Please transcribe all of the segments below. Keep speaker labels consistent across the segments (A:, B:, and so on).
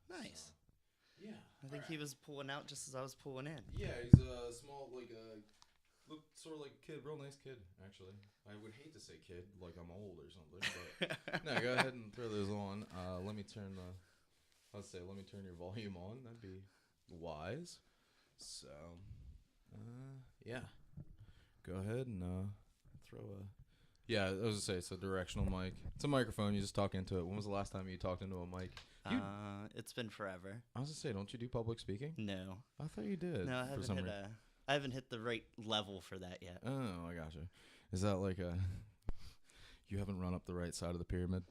A: Nice.
B: So, yeah.
A: I think he was pulling out just as I was pulling in.
B: Yeah, he's a small, look sort of like a kid, real nice kid, actually. I would hate to say kid, like I'm old or something, but no, go ahead and throw those on. Let me turn your volume on. That'd be wise. So, yeah, go ahead and throw a. Yeah, I was gonna say it's a directional mic. It's a microphone. You just talk into it. When was the last time you talked into a mic?
A: It's been forever.
B: I was gonna say, don't you do public speaking?
A: No.
B: I thought you did.
A: No, I haven't hit the right level for that yet.
B: Oh, I gotcha. Is that like a? You haven't run up the right side of the pyramid.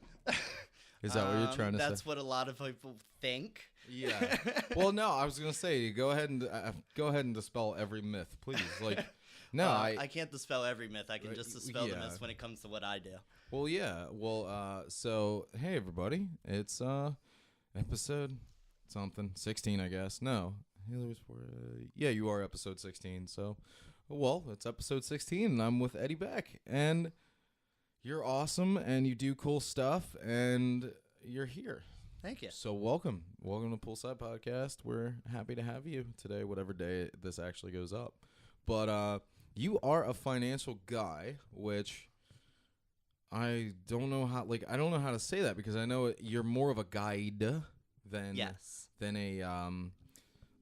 B: Is that what you're trying to say?
A: That's what a lot of people think.
B: Yeah. Well, no, I was gonna say go ahead and dispel every myth, please. Like, no,
A: I can't dispel every myth. I can just dispel the myths when it comes to what I do.
B: Well, yeah. Well, so hey everybody, it's episode something 16, I guess. No, yeah, you are episode 16. So, well, it's episode 16, and I'm with Eddie Beck, and you're awesome, and you do cool stuff, and you're here.
A: Thank you.
B: So welcome to Poolside Podcast. We're happy to have you today, whatever day this actually goes up. But you are a financial guy, which I don't know how to say that, because I know you're more of a guide than a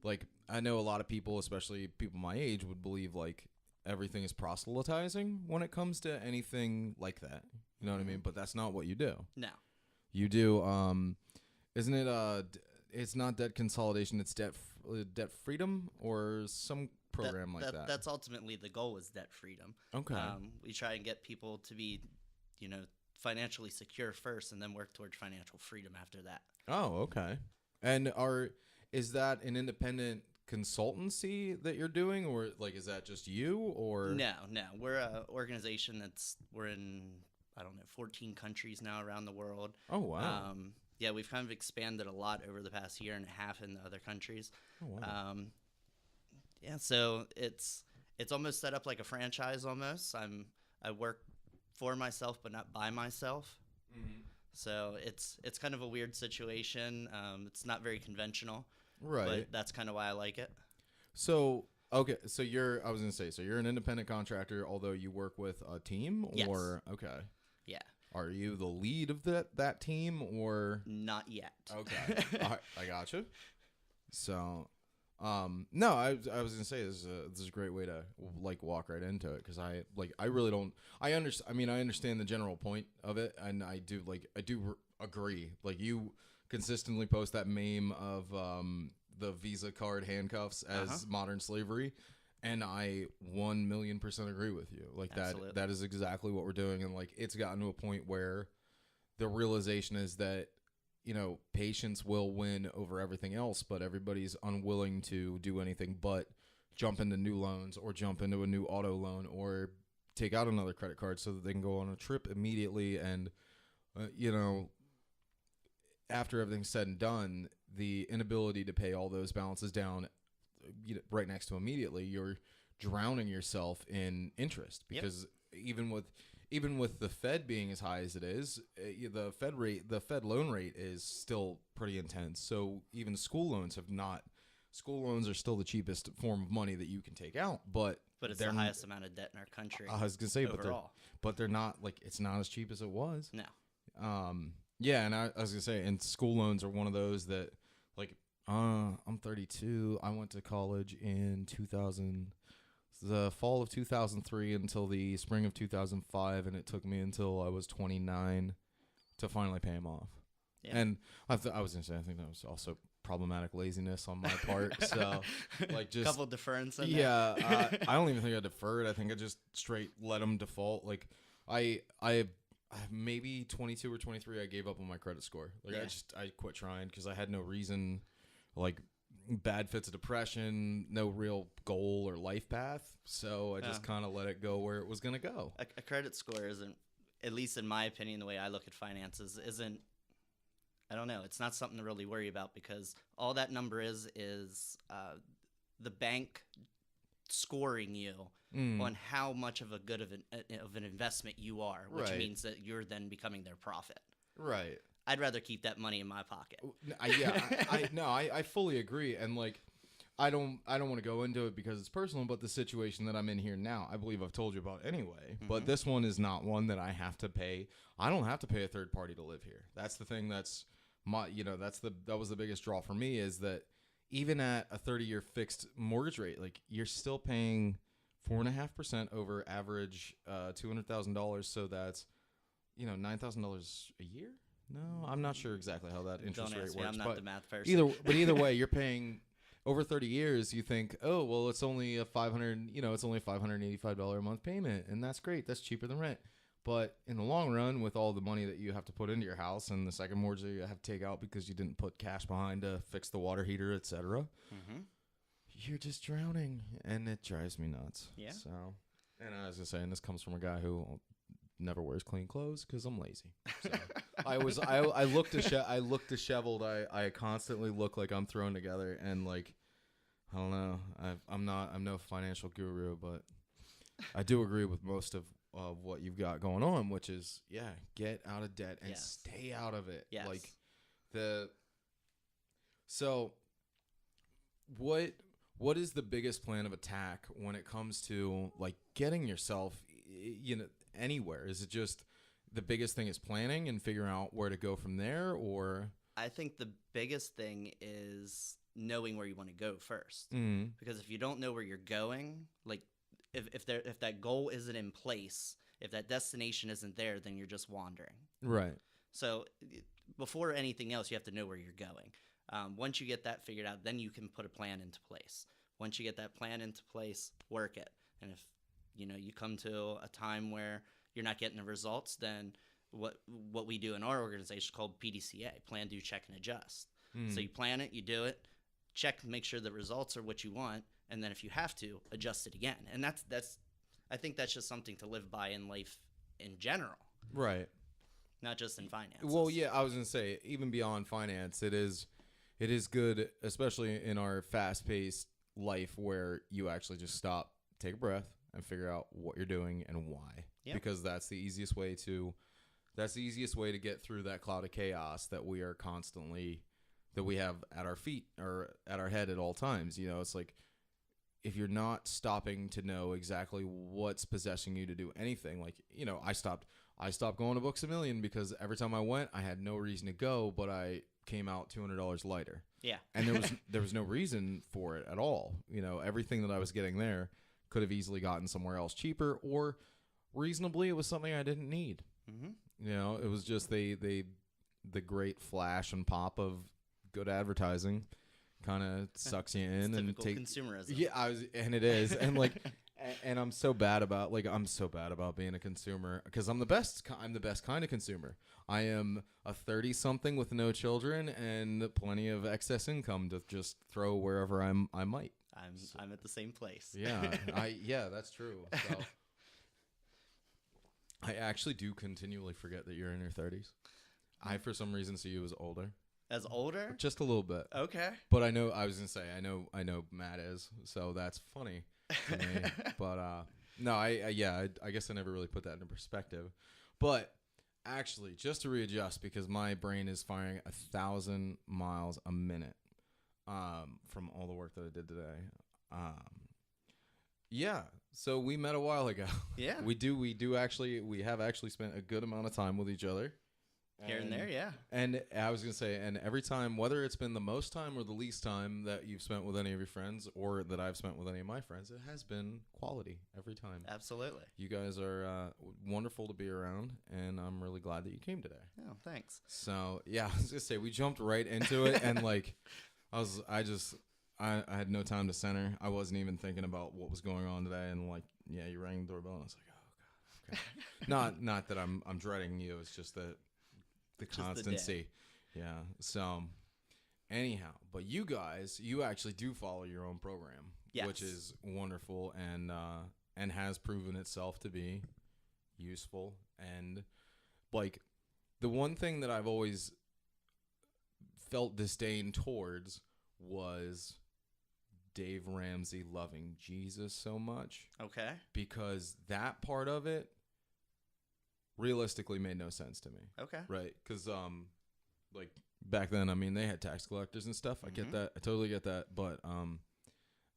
B: like, I know a lot of people, especially people my age, would believe like everything is proselytizing when it comes to anything like that. You know what I mean? But that's not what you do.
A: No.
B: You do isn't it it's not debt consolidation, it's debt freedom or some program like that.
A: That's ultimately the goal, is debt freedom.
B: Okay.
A: We try and get people to be, financially secure first, and then work towards financial freedom after that.
B: Oh, okay. And is that an independent consultancy that you're doing, or like is that just you, or?
A: No. We're an organization we're in, 14 countries now around the world.
B: Oh, wow.
A: Yeah, we've kind of expanded a lot over the past year and a half in the other countries.
B: Oh, wow.
A: Yeah, so it's almost set up like a franchise almost. I work for myself but not by myself.
B: Mm-hmm.
A: So it's kind of a weird situation. It's not very conventional.
B: Right.
A: But that's kind of why I like it.
B: So, okay, so you're an independent contractor, although you work with a team?
A: Yes.
B: Or, okay.
A: Yeah.
B: Are you the lead of that team, or?
A: Not yet.
B: Okay. I gotcha. So, no, I was gonna say this is a great way to like walk right into it, because I really don't. I understand the general point of it, and I do agree. Like, you consistently post that meme of the Visa card handcuffs as modern slavery, and I 1,000,000% agree with you. Like,
A: Absolutely.
B: that is exactly what we're doing, and like it's gotten to a point where the realization is that patience will win over everything else, but everybody's unwilling to do anything but jump into new loans or jump into a new auto loan or take out another credit card so that they can go on a trip immediately. And, after everything's said and done, the inability to pay all those balances down right next to immediately, you're drowning yourself in interest, because even with the Fed being as high as it is, the Fed loan rate is still pretty intense. So even school loans are still the cheapest form of money that you can take out, but
A: it's the highest amount of debt in our country.
B: I was gonna say,
A: overall.
B: but they're not, like, it's not as cheap as it was.
A: No.
B: Yeah, and I was gonna say, and school loans are one of those that, like, I'm 32. I went to college in 2000. The fall of 2003 until the spring of 2005, and it took me until I was 29 to finally pay him off. Yeah. And I was gonna say, I think that was also problematic laziness on my part. So, like, just
A: a couple deference.
B: I don't even think I deferred. I think I just straight let him default. Like, I maybe 22 or 23, I gave up on my credit score. Like, I quit trying because I had no reason, like, bad fits of depression, no real goal or life path. So I just kind of let it go where it was going to go.
A: A credit score isn't, at least in my opinion, the way I look at finances, isn't, I don't know, it's not something to really worry about, because all that number is the bank scoring you on how much of a good of an investment you are, which means that you're then becoming their profit.
B: Right.
A: I'd rather keep that money in my pocket.
B: I fully agree. And like, I don't want to go into it because it's personal, but the situation that I'm in here now, I believe I've told you about anyway. But this one is not one that I have to pay. I don't have to pay a third party to live here. That's the thing. That was the biggest draw for me, is that even at a 30-year fixed mortgage rate, like, you're still paying 4.5% over average $200,000. So that's, $9,000 a year. No, I'm not sure exactly how that interest rate works.
A: I'm not the math person.
B: Either way, you're paying over 30 years. You think, oh well, it's only a $585 a month payment, and that's great. That's cheaper than rent. But in the long run, with all the money that you have to put into your house and the second mortgage that you have to take out because you didn't put cash behind to fix the water heater, etc., you're just drowning, and it drives me nuts. Yeah. So, and I was just saying, this comes from a guy who never wears clean clothes because I'm lazy. So I look disheveled. I constantly look like I'm thrown together, and like, I don't know. I'm no financial guru, but I do agree with most of what you've got going on, which is, get out of debt and stay out of it.
A: Yes.
B: Like so what is the biggest plan of attack when it comes to like getting yourself, anywhere? Is it just the biggest thing is planning and figuring out where to go from there, or?
A: I think the biggest thing is knowing where you want to go first. Because if you don't know where you're going, like if that goal isn't in place, if that destination isn't there, then you're just wandering.
B: Right.
A: So before anything else, you have to know where you're going. Once you get that figured out, then you can put a plan into place. Once you get that plan into place, work it. And if you come to a time where you're not getting the results, then what we do in our organization is called PDCA, plan, do, check, and adjust. So you plan it, you do it, check, make sure the results are what you want, and then if you have to, adjust it again. And I think that's just something to live by in life in general.
B: Right.
A: Not just in finance.
B: Well, yeah, I was going to say, even beyond finance, it is good, especially in our fast-paced life, where you actually just stop, take a breath, and figure out what you're doing and why. Yep. Because that's the easiest way to get through that cloud of chaos that we have at our feet or at our head at all times. It's like, if you're not stopping to know exactly what's possessing you to do anything, like, I stopped going to Books A Million because every time I went, I had no reason to go, but I came out $200 lighter. Yeah. And there was no reason for it at all. Everything that I was getting there could have easily gotten somewhere else cheaper, or reasonably, it was something I didn't need. It was just the great flash and pop of good advertising kind of sucks you in, and
A: consumerism.
B: Yeah, and it is, and like, and I'm so bad about being a consumer, because I'm the best kind of consumer. I am a 30-something with no children and plenty of excess income to just throw wherever I might.
A: I'm at the same place.
B: Yeah, that's true. So, I actually do continually forget that you're in your 30s. I, for some reason, see you as older.
A: As older?
B: Just a little bit.
A: Okay.
B: But I know Matt is, so that's funny to me. But no, I guess I never really put that into perspective. But actually, just to readjust, because my brain is firing 1,000 miles a minute from all the work that I did today. Yeah. So we met a while ago.
A: Yeah.
B: We have actually spent a good amount of time with each other.
A: Here and there, yeah.
B: And I was going to say, and every time, whether it's been the most time or the least time that you've spent with any of your friends, or that I've spent with any of my friends, it has been quality every time.
A: Absolutely.
B: You guys are wonderful to be around, and I'm really glad that you came today.
A: Oh, thanks.
B: So, yeah, I was going to say, we jumped right into it, and like, I had no time to center. I wasn't even thinking about what was going on today, and like, yeah, you rang the doorbell, and I was like, oh, God, okay. Not that I'm dreading you, it's just that the constancy. Yeah. So anyhow, but you guys, you actually do follow your own program, yes, which is wonderful, and has proven itself to be useful. And like, the one thing that I've always felt disdain towards was Dave Ramsey loving Jesus so much.
A: Okay.
B: Because that part of it realistically made no sense to me.
A: Okay.
B: Right? Because like back then, I mean, they had tax collectors and stuff. I get that. I totally get that. But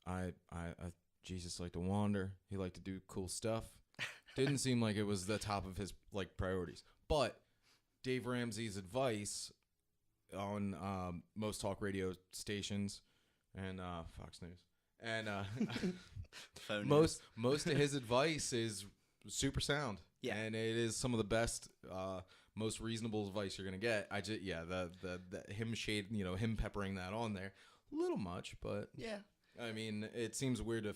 B: I Jesus liked to wander. He liked to do cool stuff. Didn't seem like it was the top of his like priorities. But Dave Ramsey's advice on most talk radio stations and Fox News and most of his advice is super sound. Yeah, and it is some of the best, most reasonable advice you're gonna get. The him peppering that on there, a little much, but
A: yeah.
B: I mean, it seems weird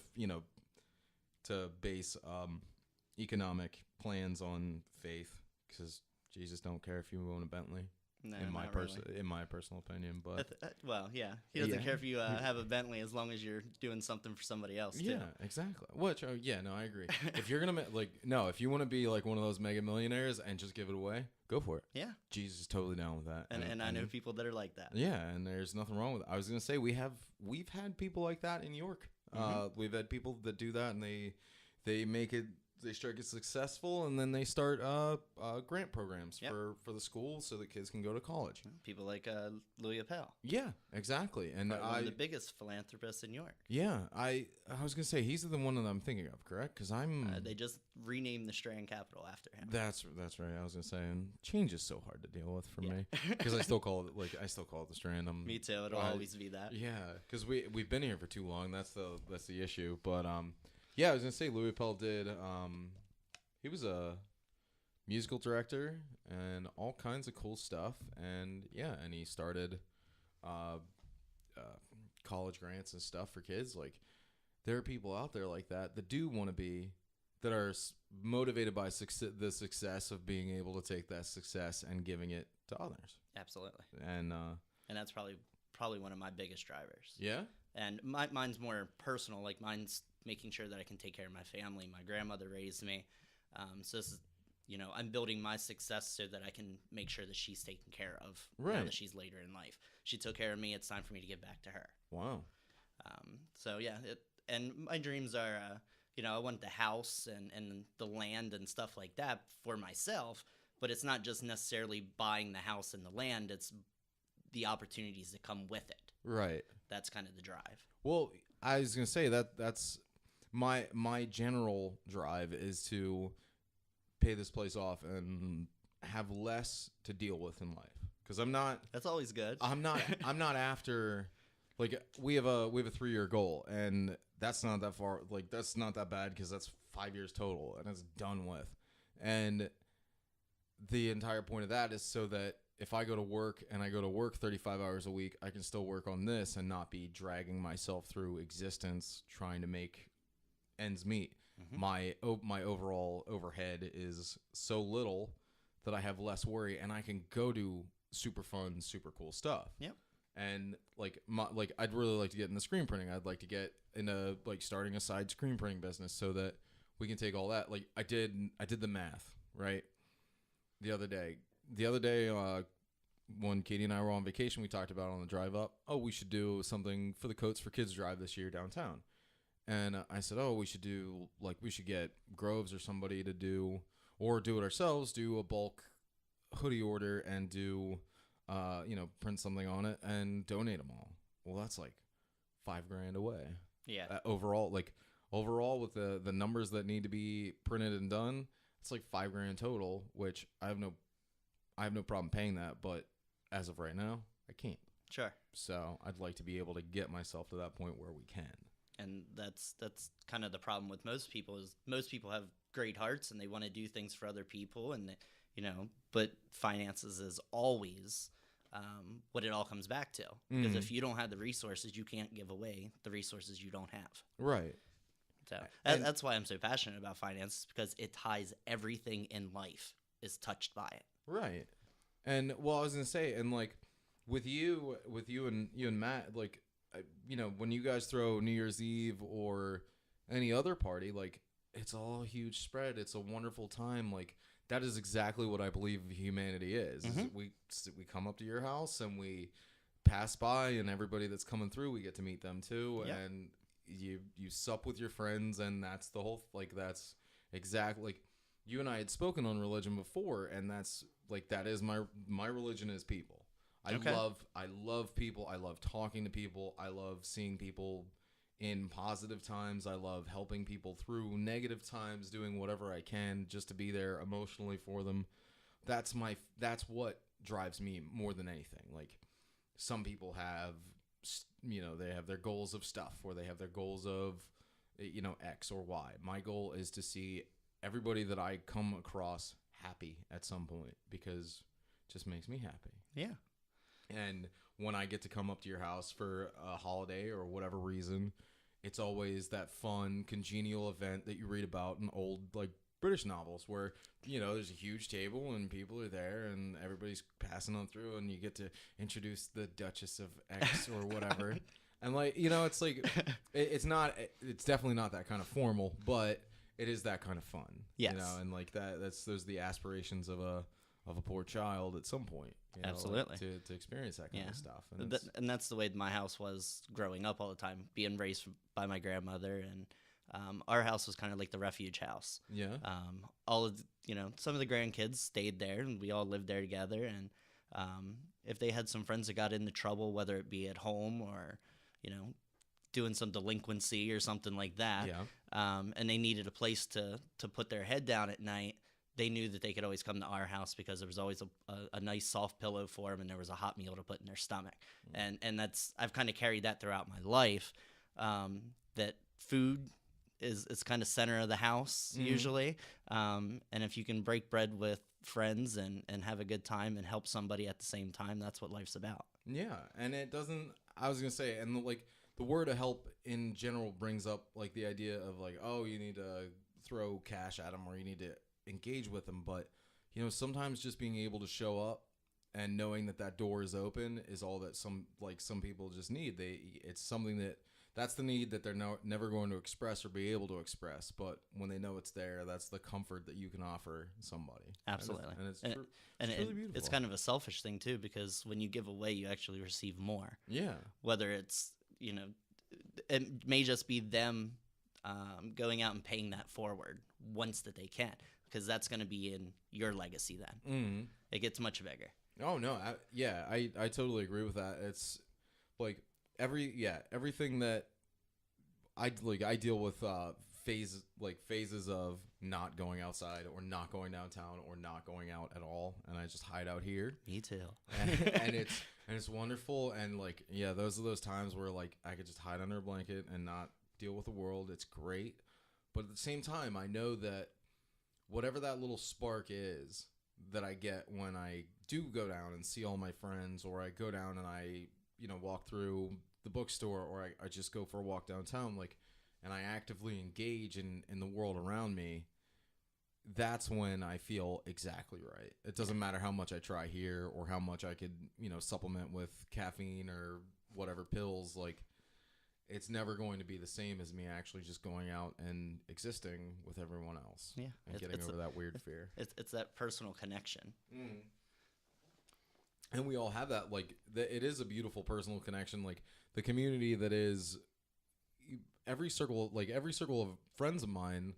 B: to base economic plans on faith, because Jesus don't care if you own a Bentley.
A: No,
B: in my personal opinion, but
A: he doesn't care if you have a Bentley as long as you're doing something for somebody else. Too.
B: Yeah, exactly. Which I agree. If you're gonna if you want to be like one of those mega millionaires and just give it away, go for it.
A: Yeah,
B: Jesus is totally down with that.
A: And I know people that are like that.
B: Yeah, and there's nothing wrong with it. I was gonna say we've had people like that in New York. We've had people that do that, and they make it. They start get successful, and then they start grant programs for the school so that kids can go to college.
A: People like Louis Appel.
B: Yeah, exactly. And
A: one of the biggest philanthropists in New York.
B: Yeah, I was gonna say he's the one that I'm thinking of, correct? Because
A: they just renamed the Strand Capital after him.
B: That's right. I was gonna say, and change is so hard to deal with for me because I still call it the Strand.
A: Me too. It'll always be that.
B: Yeah, because we've been here for too long. That's the issue. But yeah, I was gonna say Louis Appel did. He was a musical director and all kinds of cool stuff, and he started college grants and stuff for kids. Like, there are people out there like that do want to be, that are motivated by the success of being able to take that success and giving it to others.
A: Absolutely.
B: And
A: that's probably one of my biggest drivers.
B: Yeah.
A: And mine's more personal. Like, mine's making sure that I can take care of my family. My grandmother raised me. So this is, I'm building my success so that I can make sure that she's taken care of now that she's later in life. She took care of me. It's time for me to give back to her.
B: Wow.
A: So yeah, and my dreams are, I want the house and the land and stuff like that for myself, but it's not just necessarily buying the house and the land. It's the opportunities that come with it.
B: Right.
A: That's kind of the drive.
B: Well, I was going to say that's my general drive is to pay this place off and have less to deal with in life. Because I'm not.
A: That's always good.
B: I'm not after. Like, we have a 3-year goal, and that's not that far. Like, that's not that bad because that's 5 years total, and it's done with. And the entire point of that is so that if I go to work and I go to work 35 hours a week, I can still work on this and not be dragging myself through existence trying to make ends meet. Mm-hmm. My overall overhead is so little that I have less worry, and I can go do super fun, super cool stuff.
A: Yep. And
B: I'd really like to get into screen printing. I'd like to get into starting a side screen printing business so that we can take all that. Like, I did the math right the other day. When Katie and I were on vacation, we talked about on the drive up, we should do something for the Coats for Kids drive this year downtown. And I said, we should get Groves or somebody to do, or do it ourselves, do a bulk hoodie order and do, print something on it and donate them all. Well, that's like $5,000 away.
A: Yeah.
B: Overall with the numbers that need to be printed and done, it's like $5,000 total, which I have no problem paying that, but as of right now, I can't.
A: Sure.
B: So I'd like to be able to get myself to that point where we can.
A: And that's kind of the problem with most people is most people have great hearts and they want to do things for other people, and but finances is always what it all comes back to. Because if you don't have the resources, you can't give away the resources you don't have.
B: Right.
A: So that's why I'm so passionate about finances, because it ties everything in life is touched by it.
B: Right. And I was gonna say, and with you and Matt, when you guys throw New Year's Eve or any other party, it's all a huge spread. It's a wonderful time. That is exactly what I believe humanity is.
A: Mm-hmm.
B: We come up to your house and we pass by, and everybody that's coming through, we get to meet them too. Yep. And you sup with your friends, and that's the whole, that's exactly, you and I had spoken on religion before, and that's, that is my religion is people.
A: Okay.
B: I love people. I love talking to people. I love seeing people in positive times. I love helping people through negative times, doing whatever I can just to be there emotionally for them. That's what drives me more than anything. Like some people have, they have their goals of stuff, or they have their goals of, X or Y. My goal is to see everybody that I come across happy at some point, because it just makes me happy.
A: Yeah.
B: And when I get to come up to your house for a holiday or whatever reason, it's always that fun, congenial event that you read about in old, like, British novels where, there's a huge table and people are there and everybody's passing on through and you get to introduce the Duchess of X or whatever. And, like, it's like, it's definitely not that kind of formal, but it is that kind of fun.
A: Yes.
B: And, like, those are the aspirations of a poor child at some point.
A: Absolutely.
B: Like, to experience that kind of stuff.
A: And that's the way my house was growing up all the time, being raised by my grandmother. And our house was kind of like the refuge house.
B: Yeah.
A: All of, some of the grandkids stayed there and we all lived there together. And if they had some friends that got into trouble, whether it be at home or, doing some delinquency or something like that, and they needed a place to put their head down at night, they knew that they could always come to our house because there was always a nice soft pillow for them and there was a hot meal to put in their stomach. And I've kind of carried that throughout my life, that food is kind of center of the house usually. And if you can break bread with friends and have a good time and help somebody at the same time, that's what life's about.
B: Yeah. And I was going to say, and like the word of help in general brings up like the idea of like, oh, you need to throw cash at them or you need to engage with them, but sometimes just being able to show up and knowing that door is open is all that some people just need. It's something that's the need that they're never going to express or be able to express, but when they know it's there, that's the comfort that you can offer somebody.
A: Absolutely.
B: And it's really beautiful.
A: It's kind of a selfish thing too, because when you give away, you actually receive more.
B: Yeah.
A: Whether it's it may just be them going out and paying that forward once that they can, because that's going to be in your legacy then. It gets much bigger.
B: Oh, no. I totally agree with that. It's like everything that I deal with phases of not going outside or not going downtown or not going out at all, and I just hide out here.
A: Me too.
B: and it's wonderful, and like those are those times where like I could just hide under a blanket and not deal with the world. It's great, but at the same time, I know that whatever that little spark is that I get when I do go down and see all my friends, or I go down and I walk through the bookstore, or I just go for a walk downtown, like, and I actively engage in the world around me, that's when I feel exactly right. It doesn't matter how much I try here or how much I could, supplement with caffeine or whatever pills. Like, it's never going to be the same as me actually just going out and existing with everyone else.
A: Yeah.
B: And getting over that weird fear.
A: It's that personal connection.
B: And we all have that. Like, it is a beautiful personal connection. Like, the community that is every circle of friends of mine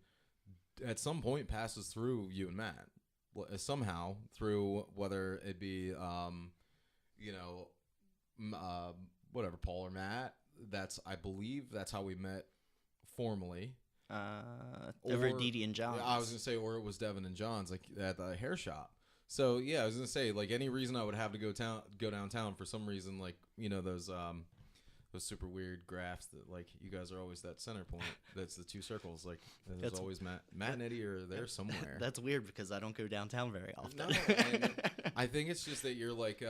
B: at some point passes through you and Matt somehow, through whether it be whatever, Paul or Matt. I believe that's how we met formally.
A: Over Didi and John's.
B: I was gonna say, or it was Devin and John's, like at the hair shop. So yeah, I was gonna say, like, any reason I would have to go downtown for some reason, like, those super weird graphs that, like, you guys are always that center point. That's the two circles. Like, there's always Matt and Eddie are there somewhere.
A: That's weird because I don't go downtown very often.
B: No, I think it's just that you're like,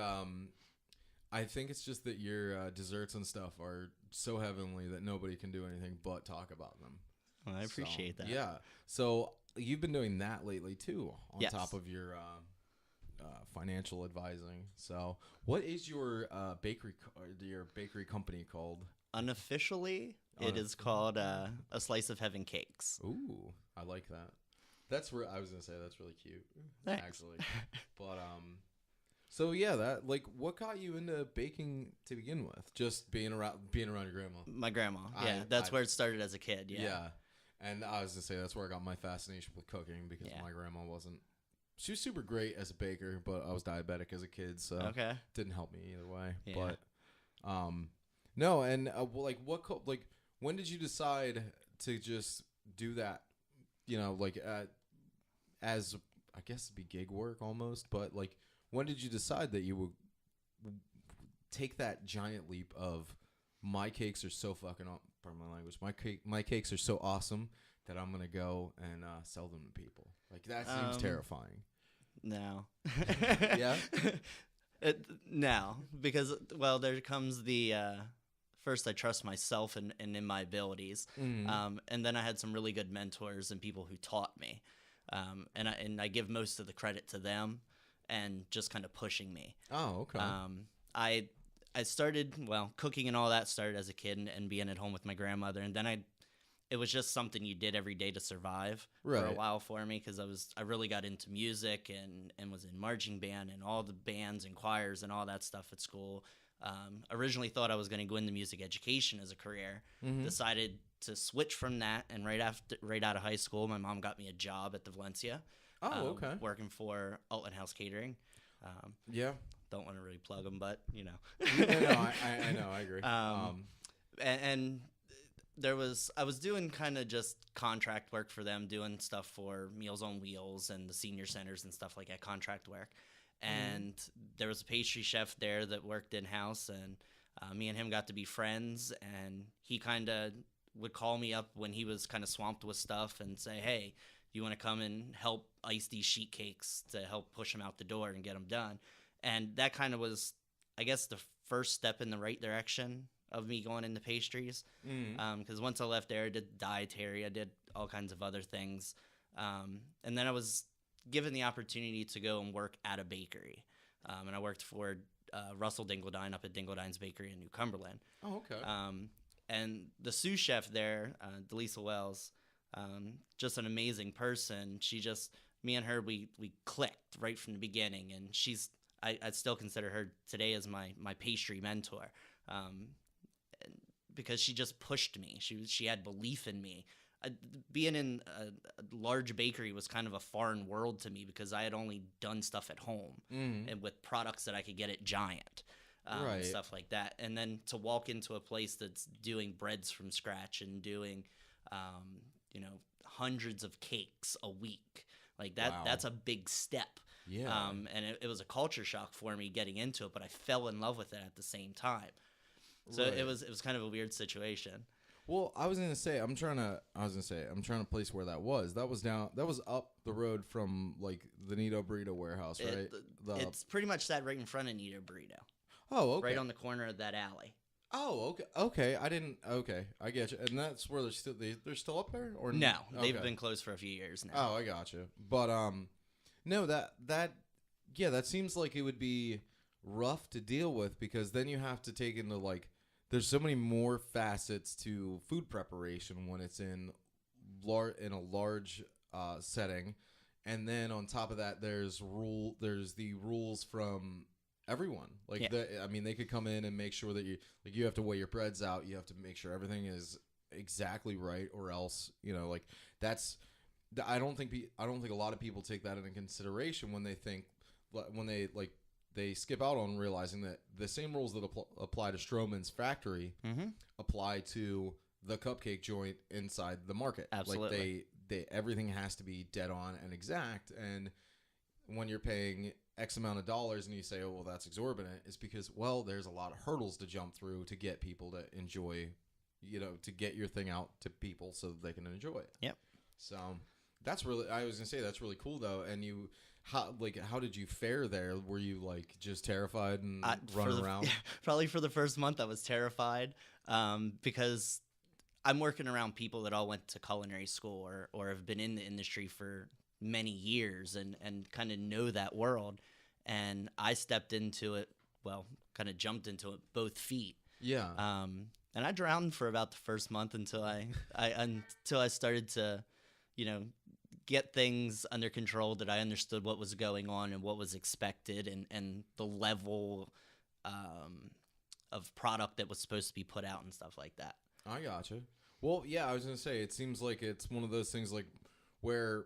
B: I think it's just that your desserts and stuff are so heavenly that nobody can do anything but talk about them.
A: Well, I appreciate that.
B: Yeah. So you've been doing that lately too, on
A: Yes.
B: top of your financial advising. So what is your bakery company called?
A: Unofficially, it is called A Slice of Heaven Cakes.
B: Ooh, I like that. I was gonna say that's really cute.
A: Thanks.
B: Actually. But so yeah, that, like, what got you into baking to begin with? Just being around your grandma.
A: My grandma. Yeah, that's where it started as a kid. Yeah.
B: Yeah. And I was gonna say that's where I got my fascination with cooking, because my grandma wasn't She was super great as a baker, but I was diabetic as a kid, so
A: Okay.
B: didn't help me either way.
A: Yeah.
B: But no, and like like when did you decide to just do that? You know, like as I guess it'd be gig work almost, but like when did you decide that you would take that giant leap of my cakes are so fucking pardon my language, my cakes are so awesome that I'm gonna go and sell them to people. Like that seems terrifying.
A: No.
B: Yeah.
A: No, because well, there comes the first I trust myself and in my abilities, and then I had some really good mentors and people who taught me, and I give most of the credit to them, and just kind of pushing me.
B: Oh, okay.
A: I started, well, cooking and all that started as a kid and being at home with my grandmother, and then it was just something you did every day to survive for a
B: Right.
A: while for me, because I really got into music and was in marching band and all the bands and choirs and all that stuff at school. Originally thought I was going to go into music education as a career. Decided to switch from that, and right out of high school, my mom got me a job at the Valencia.
B: Oh, okay.
A: Working for Alton House Catering.
B: Yeah.
A: Don't want to really plug them, but you know.
B: I know. I agree.
A: And I was doing kind of just contract work for them, doing stuff for Meals on Wheels and the senior centers and stuff like that, contract work. And there was a pastry chef there that worked in-house, and me and him got to be friends, and he kind of would call me up when he was kind of swamped with stuff and say, hey, you want to come and help ice these sheet cakes to help push them out the door and get them done. And that kind of was, I guess, the first step in the right direction of me going into pastries. Because once I left there, I did dietary, I did all kinds of other things. And then I was given the opportunity to go and work at a bakery. And I worked for Russell Dingledine up at Dingledine's Bakery in New Cumberland.
B: Oh, okay.
A: And the sous chef there, Delisa Wells, just an amazing person. Me and her, we clicked right from the beginning, and I'd still consider her today as my pastry mentor, because she just pushed me. She had belief in me. Being in a large bakery was kind of a foreign world to me, because I had only done stuff at home and with products that I could get at Giant.
B: Right.
A: Stuff like that. And then to walk into a place that's doing breads from scratch and doing, hundreds of cakes a week, like that,
B: Wow.
A: that's a big step.
B: Yeah.
A: And it was a culture shock for me getting into it, but I fell in love with it at the same time. So
B: Right.
A: it was kind of a weird situation.
B: Well, I was gonna say I'm trying to place where that was. That was up the road from like the Nito Burrito warehouse, right?
A: It's pretty much that right in front of Nito Burrito.
B: Oh, okay.
A: Right on the corner of that alley.
B: Oh, okay. Okay, I get you. And that's where they're still up there, or
A: No, they've
B: okay.
A: been closed for a few years now.
B: Oh, I got you. But no, that seems like it would be rough to deal with, because then you have to take into like there's so many more facets to food preparation when it's in a large setting, and then on top of that there's the rules from everyone. Like
A: Yeah.
B: they could come in and make sure that you have to weigh your breads out, you have to make sure everything is exactly right, or else like that's I don't think a lot of people take that into consideration when they skip out on realizing that the same rules that apply to Stroman's factory apply to the cupcake joint inside the market.
A: Absolutely.
B: Like they everything has to be dead on and exact. And when you're paying X amount of dollars and you say, oh, well, that's exorbitant, it's because, well, there's a lot of hurdles to jump through to get people to enjoy, to get your thing out to people so that they can enjoy it.
A: Yep.
B: So I was going to say, that's really cool though. And how did you fare there? Were you like just terrified and running around?
A: Probably for the first month I was terrified, because I'm working around people that all went to culinary school or have been in the industry for many years and kind of know that world. And I stepped into it, kind of jumped into it both feet.
B: Yeah.
A: And I drowned for about the first month until I started to, get things under control, that I understood what was going on and what was expected and the level of product that was supposed to be put out and stuff like that.
B: I gotcha. Well, yeah, I was going to say, it seems like it's one of those things like where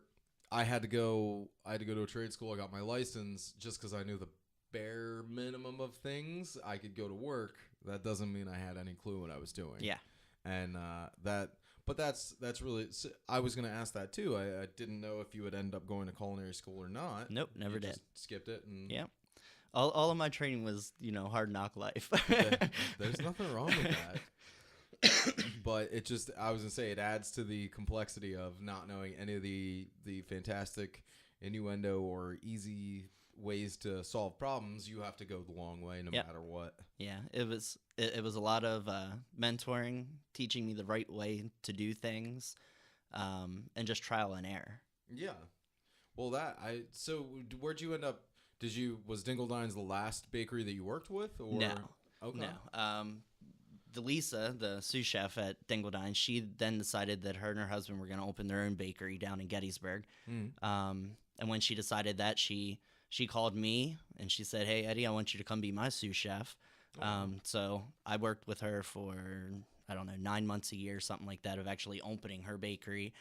B: I had to go to a trade school. I got my license just because I knew the bare minimum of things. I could go to work. That doesn't mean I had any clue what I was doing.
A: Yeah.
B: And that's really. I was going to ask that too. I didn't know if you would end up going to culinary school or not.
A: Nope, never did.
B: Just skipped it. And
A: Yeah. All of my training was, hard knock life.
B: There's nothing wrong with that. But it just, I was going to say, it adds to the complexity of not knowing any of the fantastic innuendo or easy ways to solve problems. You have to go the long way no matter what.
A: Yeah, it was a lot of mentoring, teaching me the right way to do things, and just trial and error.
B: Yeah. Well, so where'd you end up? Was Dingledine's the last bakery that you worked with? Or?
A: No.
B: Okay.
A: No. Lisa, the sous chef at Dingledine, she then decided that her and her husband were going to open their own bakery down in Gettysburg. And when she decided that, she called me and she said, "Hey, Eddie, I want you to come be my sous chef." So I worked with her for, 9 months a year, something like that, of actually opening her bakery.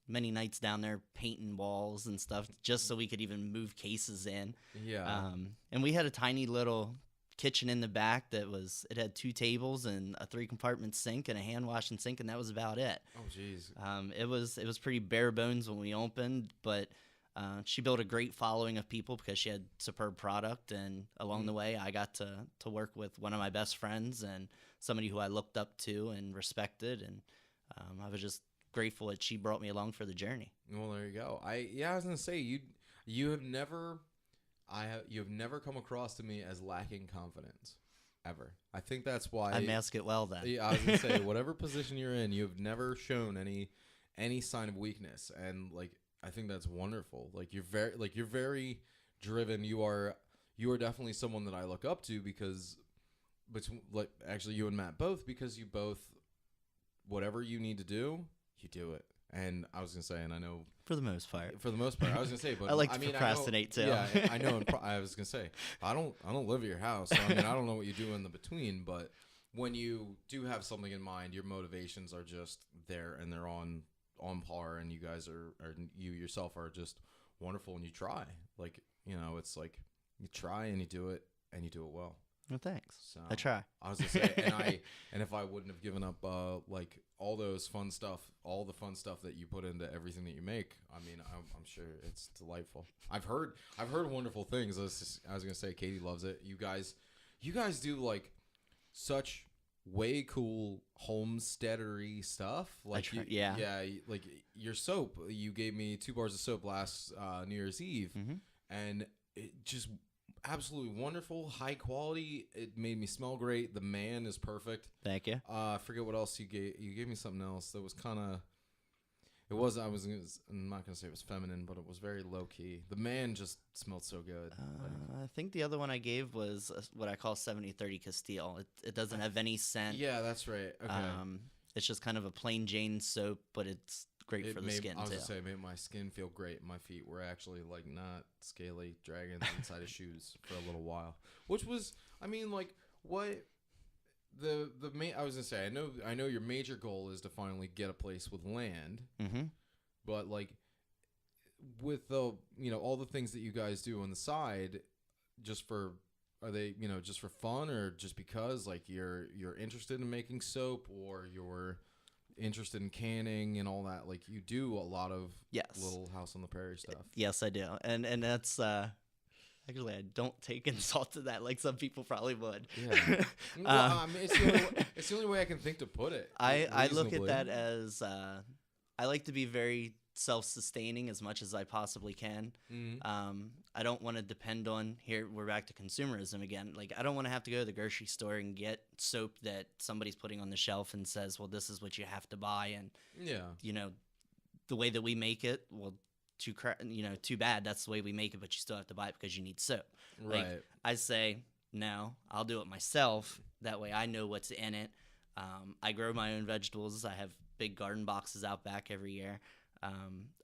A: Many nights down there painting walls and stuff just so we could even move cases in.
B: Yeah.
A: And we had a tiny little kitchen in the back it had 2 tables and a 3-compartment sink and a hand washing sink, and that was about it.
B: Oh, geez.
A: It was pretty bare bones when we opened, but she built a great following of people because she had superb product, and along the way I got to work with one of my best friends and somebody who I looked up to and respected, and I was just grateful that she brought me along for the journey.
B: Well, there you go. I was gonna say you have never come across to me as lacking confidence ever. I think that's why
A: I mask it well then.
B: Yeah, I was gonna say whatever position you're in, you've never shown any sign of weakness, and I think that's wonderful. You're very driven. You are definitely someone that I look up to because actually you and Matt both, because you both, whatever you need to do, you do it. And I was gonna say, and I know
A: for the most part,
B: I was gonna say, but
A: I like to procrastinate too.
B: Yeah, I know. I was gonna say, I don't live at your house, so I don't know what you do in the between. But when you do have something in mind, your motivations are just there, and they're on par, and you guys you yourself are just wonderful, and you try. It's like you try and you do it well.
A: Well, thanks.
B: So,
A: I try.
B: I was gonna say, and if I wouldn't have given up all those fun stuff, all the fun stuff that you put into everything that you make, I'm sure it's delightful. I've heard wonderful things. I was gonna say, Katie loves it. You guys do such way cool homesteadery stuff. Your soap. You gave me 2 bars of soap last New Year's Eve, and it just absolutely wonderful, high quality. It made me smell great. The man is perfect.
A: Thank you.
B: I forget what else you gave. You gave me something else that was kind of. It was. I'm not gonna say it was feminine, but it was very low key. The man just smelled so good.
A: I think the other one I gave was what I call 70-30 Castile. It doesn't have any scent.
B: Yeah, that's right. Okay.
A: It's just kind of a plain Jane soap, but it's great for the skin too.
B: I was gonna say, it made my skin feel great. My feet were actually not scaly dragons inside of shoes for a little while, which was, what the main. I was gonna say, I know your major goal is to finally get a place with land, but with the all the things that you guys do on the side, are they just for fun, or just because you're interested in making soap, or you're interested in canning and all that? You do a lot of little house on the prairie stuff.
A: Yes, I do, and that's actually, I don't take insult to that like some people probably would.
B: Yeah. It's the only way I can think to put it.
A: I look at that as I like to be very self-sustaining as much as I possibly can. I don't want to depend on, here we're back to consumerism again. I don't want to have to go to the grocery store and get soap that somebody's putting on the shelf and says, well, this is what you have to buy, and the way that we make it, well, too bad, that's the way we make it, but you still have to buy it because you need soap.
B: Right.
A: I say, no, I'll do it myself. That way I know what's in it. I grow my own vegetables. I have big garden boxes out back every year.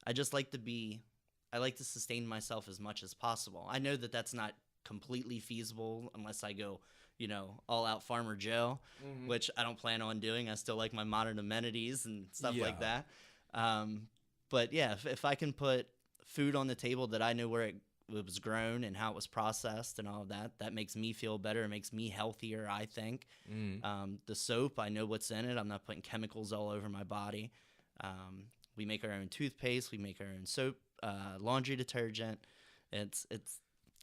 A: I just like to sustain myself as much as possible. I know that that's not completely feasible unless I go, all out Farmer Joe, which I don't plan on doing. I still like my modern amenities and stuff like that. But yeah, if I can put food on the table that I know where it was grown and how it was processed and all of that, that makes me feel better. It makes me healthier, I think. The soap, I know what's in it. I'm not putting chemicals all over my body. We make our own toothpaste. We make our own soap, laundry detergent. It's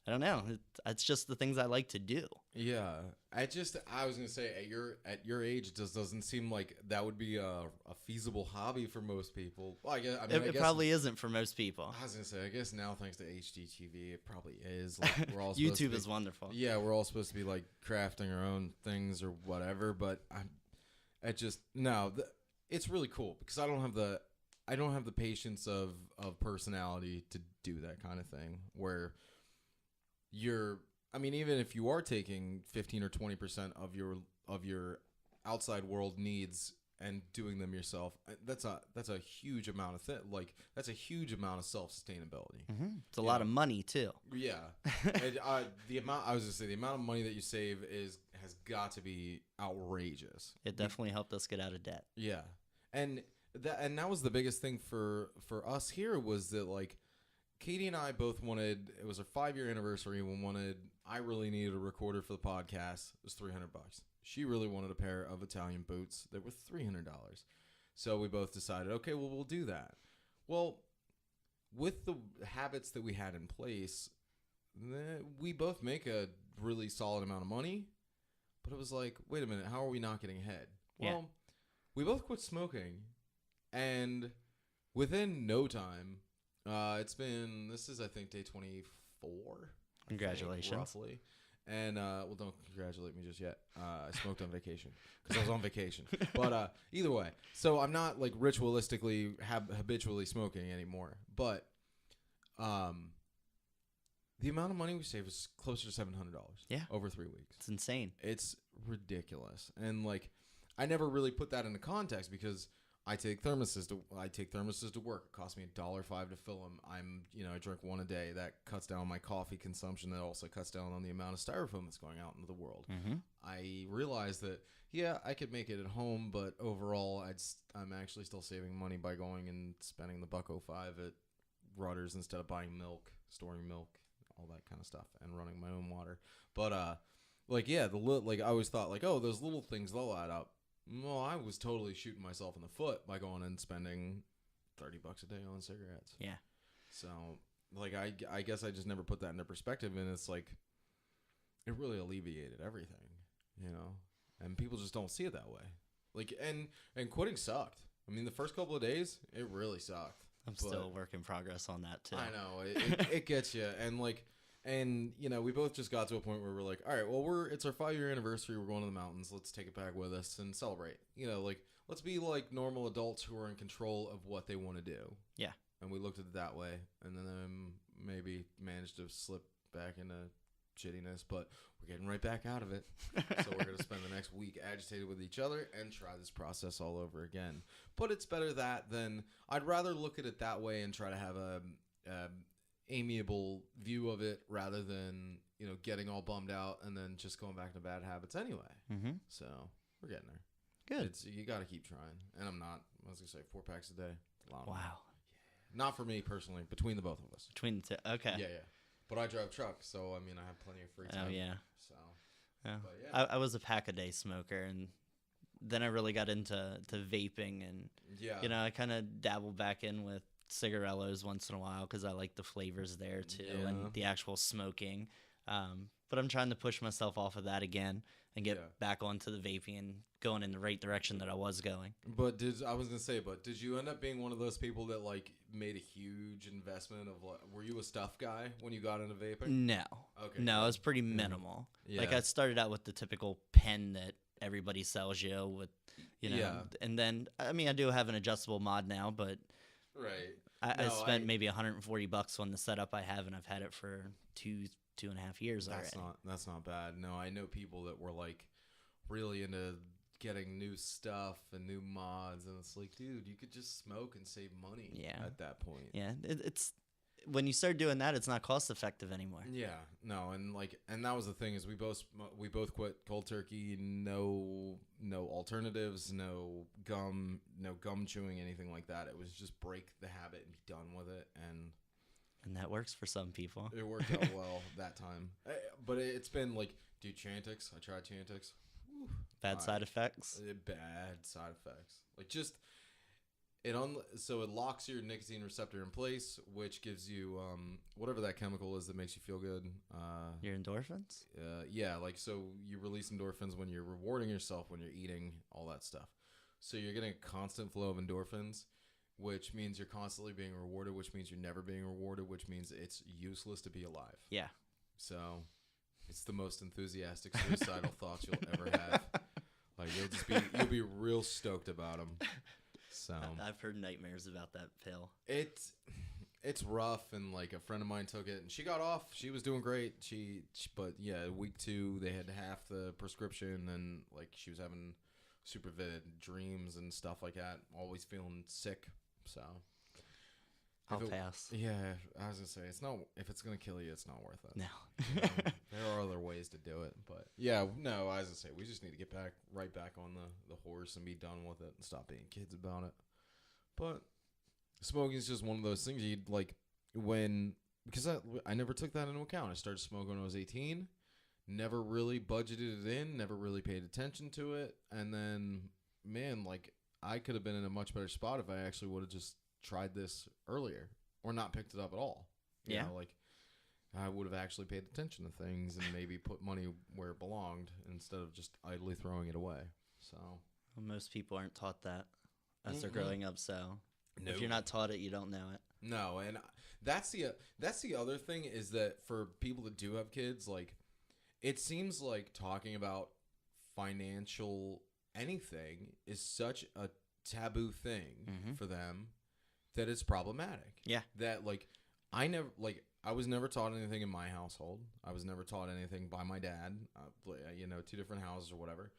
A: I don't know. It's just the things I like to do.
B: Yeah, I was gonna say at your age, it just doesn't seem like that would be a feasible hobby for most people. Well, I guess
A: It probably isn't for most people.
B: I was gonna say, I guess now thanks to HDTV, it probably is. Like, we're all supposed
A: YouTube is wonderful.
B: Yeah, we're all supposed to be like crafting our own things or whatever. But it's really cool because I don't have the patience of personality to do that kind of thing where even if you are taking 15 or 20% of your outside world needs and doing them yourself, that's a huge amount of that's a huge amount of self-sustainability.
A: It's a lot of money too.
B: Yeah. And, the amount of money that you save has got to be outrageous.
A: It definitely helped us get out of debt.
B: Yeah. And that was the biggest thing for us here was that, like, Katie and I both wanted, it was our 5-year anniversary, I really needed a recorder for the podcast. It was $300. She really wanted a pair of Italian boots that were $300. So we both decided, okay, well, we'll do that. Well, with the habits that we had in place, we both make a really solid amount of money, but it was like, wait a minute, how are we not getting ahead? Well, we both quit smoking, and within no time, this is, I think, day 24.
A: Congratulations.
B: Roughly. And, well, don't congratulate me just yet. I smoked on vacation because I was on vacation. But either way, so I'm not, like, ritualistically, habitually smoking anymore. But the amount of money we save is closer to $700 over 3 weeks.
A: It's insane.
B: It's ridiculous. And, like, I never really put that into context because I take thermoses to work. It costs me $1.05 to fill them. I drink one a day. That cuts down on my coffee consumption. That also cuts down on the amount of styrofoam that's going out into the world. I realized that, I could make it at home, but overall, I'm actually still saving money by going and spending the $1.05 at Rutter's instead of buying milk, storing milk, all that kind of stuff, and running my own water. But I always thought, like, oh, those little things, they'll add up. Well, I was totally shooting myself in the foot by going and spending $30 a day on cigarettes.
A: Yeah.
B: So, like, I guess I just never put that into perspective, and it's like, it really alleviated everything, and people just don't see it that way. Like, and quitting sucked. I mean, the first couple of days, it really sucked.
A: I'm still a work in progress on that too.
B: I know it gets you, and like. And, we both just got to a point where we're like, all right, well, it's our 5-year anniversary. We're going to the mountains. Let's take it back with us and celebrate. Let's be like normal adults who are in control of what they want to do.
A: Yeah.
B: And we looked at it that way. And then maybe managed to slip back into shittiness, but we're getting right back out of it. So we're going to spend the next week agitated with each other and try this process all over again. But it's better that than, I'd rather look at it that way and try to have a amiable view of it rather than getting all bummed out and then just going back to bad habits anyway. So we're getting there.
A: Good.
B: You got to keep trying, and I'm not. I was gonna say 4 packs a day.
A: Wow.
B: Not for me personally. Between the both of us.
A: Between the two. Okay.
B: Yeah. But I drive truck, so I mean I have plenty of free time.
A: Oh yeah.
B: So.
A: Yeah.
B: But, yeah.
A: I was a pack a day smoker, and then I really got into vaping, and I kind of dabbled back in with cigarillos once in a while because I like the flavors there too and the actual smoking. But I'm trying to push myself off of that again and get back onto the vaping and going in the right direction that I was going.
B: But did you end up being one of those people that like made a huge investment of like, were you a stuff guy when you got into vaping?
A: No.
B: Okay.
A: No, it was pretty minimal.
B: Yeah.
A: Like I started out with the typical pen that everybody sells you with, and then, I mean, I do have an adjustable mod now, but
B: right.
A: I spent maybe $140 on the setup I have, and I've had it for 2.5 years already.
B: That's not bad. No, I know people that were like really into getting new stuff and new mods, and it's like, dude, you could just smoke and save money. At that point.
A: Yeah, when you start doing that, it's not cost effective anymore.
B: Yeah, no, and that was the thing is we both quit cold turkey. No alternatives, no gum chewing, anything like that. It was just break the habit and be done with it,
A: And that works for some people.
B: it worked out well that time. But it's been like, dude, Chantix. I tried Chantix.
A: Bad side effects.
B: Bad side effects. Like just so it locks your nicotine receptor in place, which gives you whatever that chemical is that makes you feel good.
A: Your endorphins?
B: Yeah, like so you release endorphins when you're rewarding yourself, when you're eating, all that stuff. So you're getting a constant flow of endorphins, which means you're constantly being rewarded, which means you're never being rewarded, which means it's useless to be alive.
A: Yeah.
B: So it's the most enthusiastic suicidal thoughts you'll ever have. Like you'll be real stoked about them. So
A: I've heard nightmares about that pill.
B: It's rough, and like a friend of mine took it and she got off. She was doing great. But yeah, week 2 they had half the prescription, and like she was having super vivid dreams and stuff like that. Always feeling sick. So
A: I'll pass.
B: Yeah, I was gonna say it's not. If it's gonna kill you, it's not worth it.
A: No.
B: There are other ways to do it, but yeah, no. I was gonna say we just need to get right back on the horse and be done with it and stop being kids about it. But smoking is just one of those things you'd like because I never took that into account. I started smoking when I was 18. Never really budgeted it in. Never really paid attention to it, and then man, like I could have been in a much better spot if I actually would have just tried this earlier or not picked it up at all. You know, like I would have actually paid attention to things and maybe put money where it belonged instead of just idly throwing it away. So
A: well, most people aren't taught that as they're growing up. So
B: no.
A: If you're not taught it, you don't know it.
B: No, and that's the other thing is that for people that do have kids, like it seems like talking about financial anything is such a taboo thing for them that it's problematic. Yeah. That like I was never taught anything in my household. I was never taught anything by my dad. 2 different houses or whatever.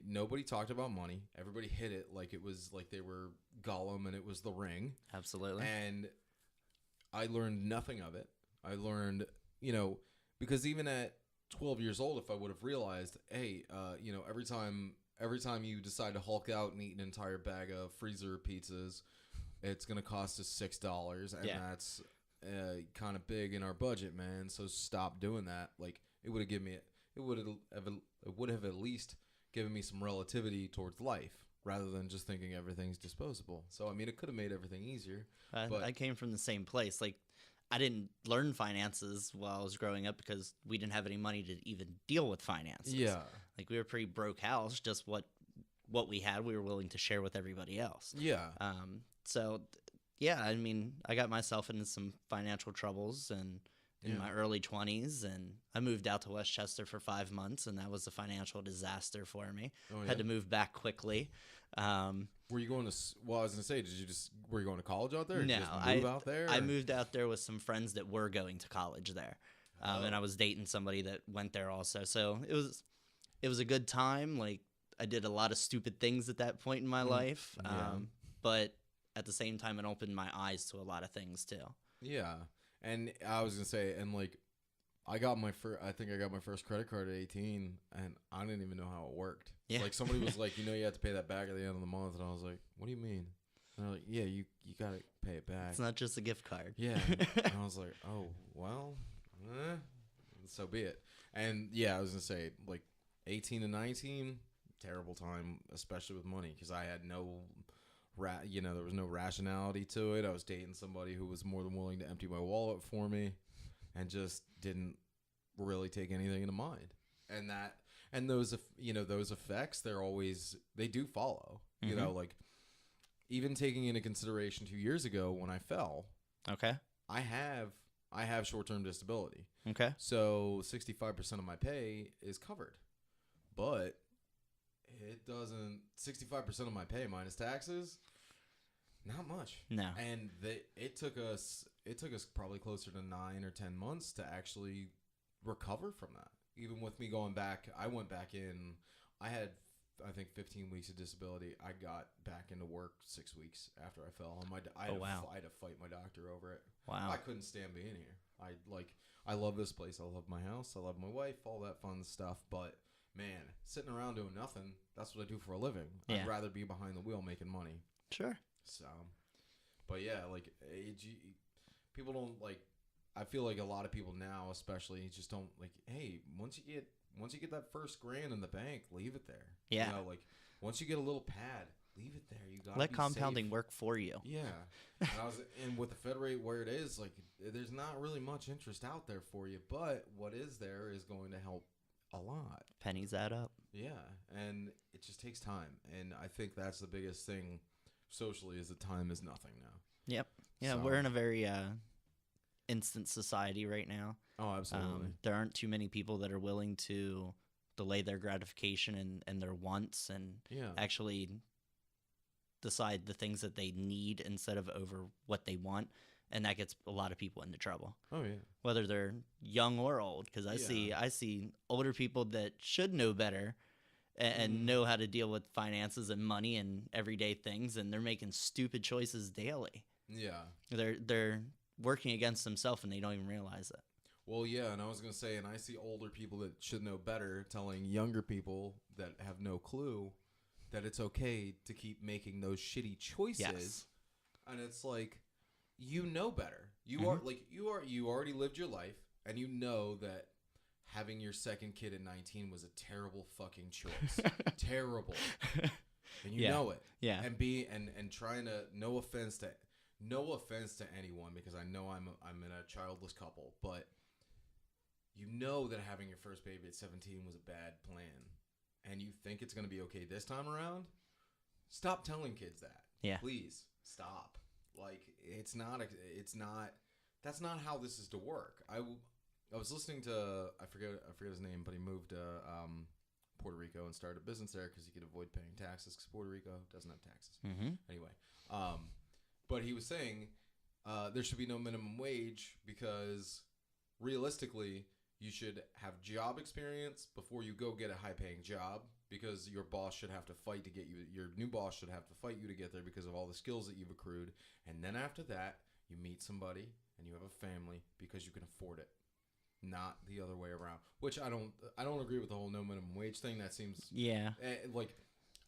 B: Nobody talked about money. Everybody hit it like it was like they were Gollum and it was the ring. Absolutely. And I learned nothing of it. I learned, because even at 12 years old, if I would have realized, hey, every time you decide to Hulk out and eat an entire bag of freezer pizzas, it's going to cost us $6. And that's kind of big in our budget, man. So stop doing that. Like it would have at least given me some relativity towards life rather than just thinking everything's disposable. So, I mean, it could have made everything easier.
A: But I came from the same place. Like I didn't learn finances while I was growing up because we didn't have any money to even deal with finances. Yeah. Like we were a pretty broke house. Just what we had, we were willing to share with everybody else. Yeah. So, yeah, I mean, I got myself into some financial troubles and in my early 20s, and I moved out to Westchester for 5 months, and that was a financial disaster for me. Oh, yeah. Had to move back quickly.
B: Were you going to? Well, I was gonna say, were you going to college out there? Or no, did you just move out there.
A: I moved out there with some friends that were going to college there, and I was dating somebody that went there also. So it was a good time. Like I did a lot of stupid things at that point in my life, but at the same time, it opened my eyes to a lot of things too. Yeah, and
B: I was gonna say, and like, I think I got my first credit card at 18, and I didn't even know how it worked. Yeah. Like somebody was like, you have to pay that back at the end of the month, and I was like, what do you mean? And they're like, yeah, you gotta pay it back.
A: It's not just a gift card.
B: Yeah. And I was like, oh well, so be it. And yeah, I was gonna say like 18 to 19, terrible time, especially with money, because I had no. There was no rationality to it. I was dating somebody who was more than willing to empty my wallet for me, and just didn't really take anything into mind. And those effects, they do follow. Mm-hmm. Like even taking into consideration 2 years ago when I fell. Okay. I have short-term disability. Okay. So 65% of my pay is covered, but. It doesn't. 65% of my pay minus taxes, not much. No. And it took us probably closer to 9 or 10 months to actually recover from that. Even with me going back, I went back in. I had I think 15 weeks of disability. I got back into work 6 weeks after I fell. I had to fight my doctor over it.
A: Wow.
B: I couldn't stand being here. I love this place. I love my house. I love my wife. All that fun stuff. But man, sitting around doing nothing, that's what I do for a living.
A: Yeah.
B: I'd rather be behind the wheel making money.
A: Sure.
B: So, but yeah, like people don't like. I feel like a lot of people now, especially, just don't like. Hey, once you get that first grand in the bank, leave it there.
A: Yeah.
B: You know, like once you get a little pad, leave it there. You got to
A: let
B: be
A: compounding
B: safe.
A: work for you.
B: Yeah. And with the Fed rate where it is, like there's not really much interest out there for you, but what is there is going to help a lot.
A: Pennies add up.
B: Yeah, and it just takes time, and I think that's the biggest thing socially is that time is nothing now.
A: Yep. Yeah,
B: So-
A: we're in a very instant society right now.
B: Oh, absolutely.
A: There aren't too many people that are willing to delay their gratification and their wants and
B: Yeah.
A: actually decide the things that they need instead of over what they want. And that gets a lot of people into trouble,
B: Oh yeah.
A: whether they're young or old. Because I see older people that should know better and know how to deal with finances and money and everyday things, and they're making stupid choices daily.
B: Yeah.
A: They're working against themselves and they don't even realize it.
B: Well, yeah, and I was going to say, and I see older people that should know better telling younger people that have no clue that it's okay to keep making those shitty choices.
A: Yes.
B: And it's like, you know better. You already lived your life, and you know that having your second kid at 19 was a terrible fucking choice. Terrible. And you know it.
A: Yeah.
B: And trying to, no offense to anyone, because I know I'm in a childless couple, but you know that having your first baby at 17 was a bad plan, and you think it's going to be okay this time around. Stop telling kids that.
A: Yeah.
B: Please stop. Like that's not how this is to work. I was listening to I forget his name, but he moved to Puerto Rico and started a business there because he could avoid paying taxes because Puerto Rico doesn't have taxes.
A: Mm-hmm.
B: Anyway, but he was saying there should be no minimum wage because realistically you should have job experience before you go get a high-paying job, because your boss should have to fight to get you. Your new boss should have to fight you to get there because of all the skills that you've accrued. And then after that, you meet somebody and you have a family because you can afford it, not the other way around. Which I don't agree with the whole no minimum wage thing. That seems like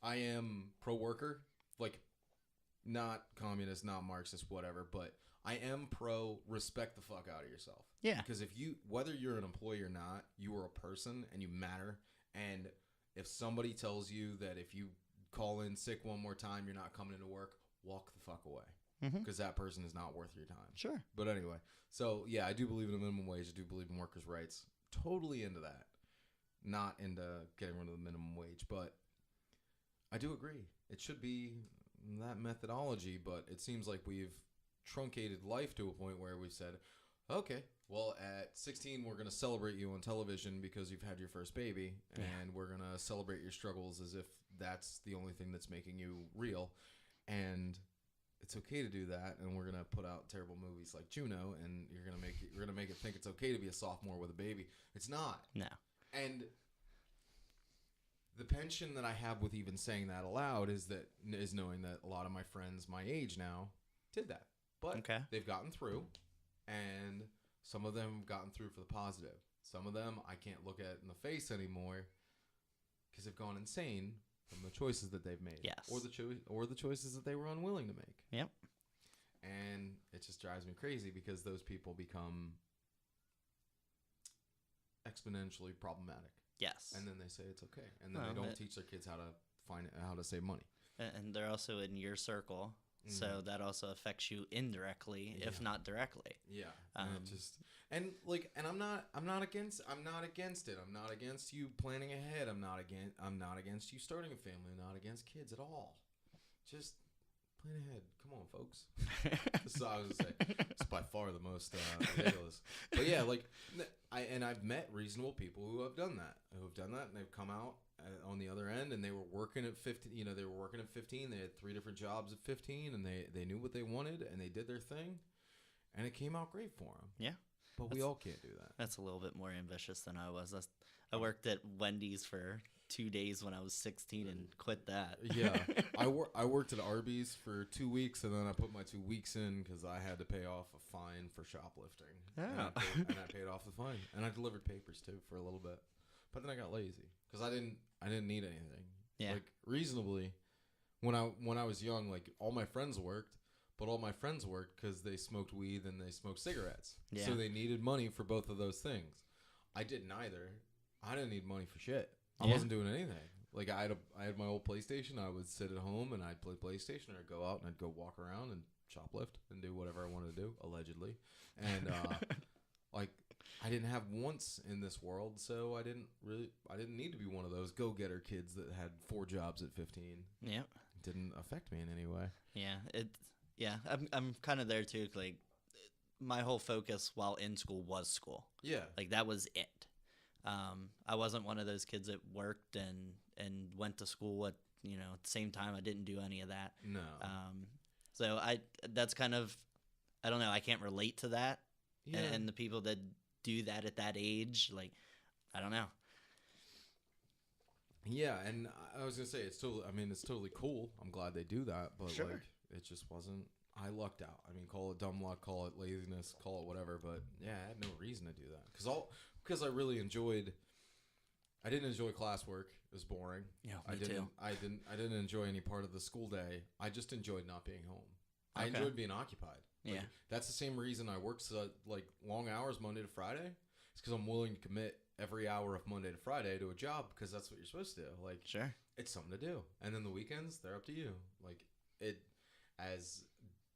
B: I am pro-worker, like not communist, not Marxist, whatever, but I am pro respect the fuck out of yourself.
A: Yeah.
B: Because whether you're an employee or not, you are a person and you matter. And if somebody tells you that if you call in sick one more time, you're not coming into work, walk the fuck away. Because that person is not worth your time.
A: Sure.
B: But anyway, so yeah, I do believe in a minimum wage. I do believe in workers' rights. Totally into that. Not into getting rid of the minimum wage, but I do agree. It should be that methodology, but it seems like we've truncated life to a point where we've said, okay, well, at 16, we're going to celebrate you on television because you've had your first baby, and we're going to celebrate your struggles as if that's the only thing that's making you real. And it's okay to do that, and we're going to put out terrible movies like Juno, and you're going to make it think it's okay to be a sophomore with a baby. It's not.
A: No.
B: And the pension that I have with even saying that aloud is knowing that a lot of my friends my age now did that. But they've gotten through, and some of them have gotten through for the positive. Some of them I can't look at in the face anymore because they've gone insane from the choices that they've made.
A: Yes.
B: Or the choices that they were unwilling to make.
A: Yep.
B: And it just drives me crazy because those people become exponentially problematic.
A: Yes.
B: And then they say it's okay. And then they don't teach their kids how to save money.
A: And they're also in your circle. So that also affects you indirectly, if not directly.
B: Yeah. And I'm not against it. I'm not against you planning ahead. I'm not against you starting a family. I'm not against kids at all. Just plan ahead. Come on, folks. This is what I was gonna say. It's by far the most ridiculous. But yeah, I've met reasonable people who have done that, and they've come out on the other end, and they were working at 15. They were working at 15. They had 3 different jobs at 15, and they knew what they wanted, and they did their thing, and it came out great for them.
A: Yeah.
B: But we all can't do that.
A: That's a little bit more ambitious than I was. I worked at Wendy's for 2 days when I was 16 and quit that.
B: Yeah, I worked at Arby's for 2 weeks, and then I put my 2 weeks in because I had to pay off a fine for shoplifting. And I paid off the fine, and I delivered papers too for a little bit, but then I got lazy because I didn't need anything.
A: Yeah.
B: Like reasonably, when I was young, like all my friends worked, but all my friends worked because they smoked weed and they smoked cigarettes,
A: Yeah.
B: so they needed money for both of those things. I didn't either. I didn't need money for shit. I
A: Yeah.
B: wasn't doing anything. Like I had my old PlayStation. I would sit at home and I'd play PlayStation, or I'd go out and I'd go walk around and shoplift and do whatever I wanted to do, allegedly. And like I didn't have wants in this world, so I didn't need to be one of those go-getter kids that had 4 jobs at 15.
A: Yeah.
B: It didn't affect me in any way.
A: Yeah. I'm kind of there too. Like, my whole focus while in school was school.
B: Yeah.
A: Like, that was it. I wasn't one of those kids that worked and went to school at the same time. I didn't do any of that.
B: No.
A: So that's kind of, I don't know. I can't relate to that.
B: Yeah.
A: And the people that do that at that age, like, I don't know.
B: Yeah, and I was gonna say it's totally cool. I'm glad they do that, but
A: Sure.
B: like it just wasn't. I lucked out. I mean, call it dumb luck, call it laziness, call it whatever. But yeah, I had no reason to do that because I really enjoyed. I didn't enjoy classwork. It was boring.
A: Yeah,
B: I
A: me too.
B: didn't enjoy any part of the school day. I just enjoyed not being home. I
A: Okay.
B: enjoyed being occupied. Like,
A: Yeah.
B: that's the same reason I work like long hours Monday to Friday. It's because I'm willing to commit every hour of Monday to Friday to a job because that's what you're supposed to do. Like,
A: Sure.
B: it's something to do. And then the weekends, they're up to you. Like, it, as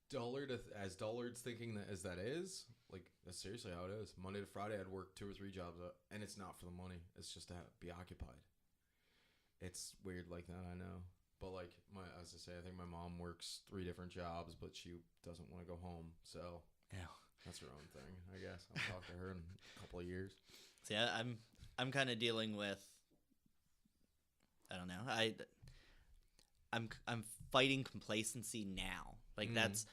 B: dullards thinking that as that is, like, that's seriously how it is. Monday to Friday, I'd work 2 or 3 jobs, and it's not for the money. It's just to be occupied. It's weird like that, I know. But like as I say, I think my mom works 3 different jobs, but she doesn't want to go home. So
A: Yeah.
B: that's her own thing, I guess. I'll talk to her in a couple of years.
A: See, I'm kind of dealing with, I don't know. I'm fighting complacency now. Like, that's,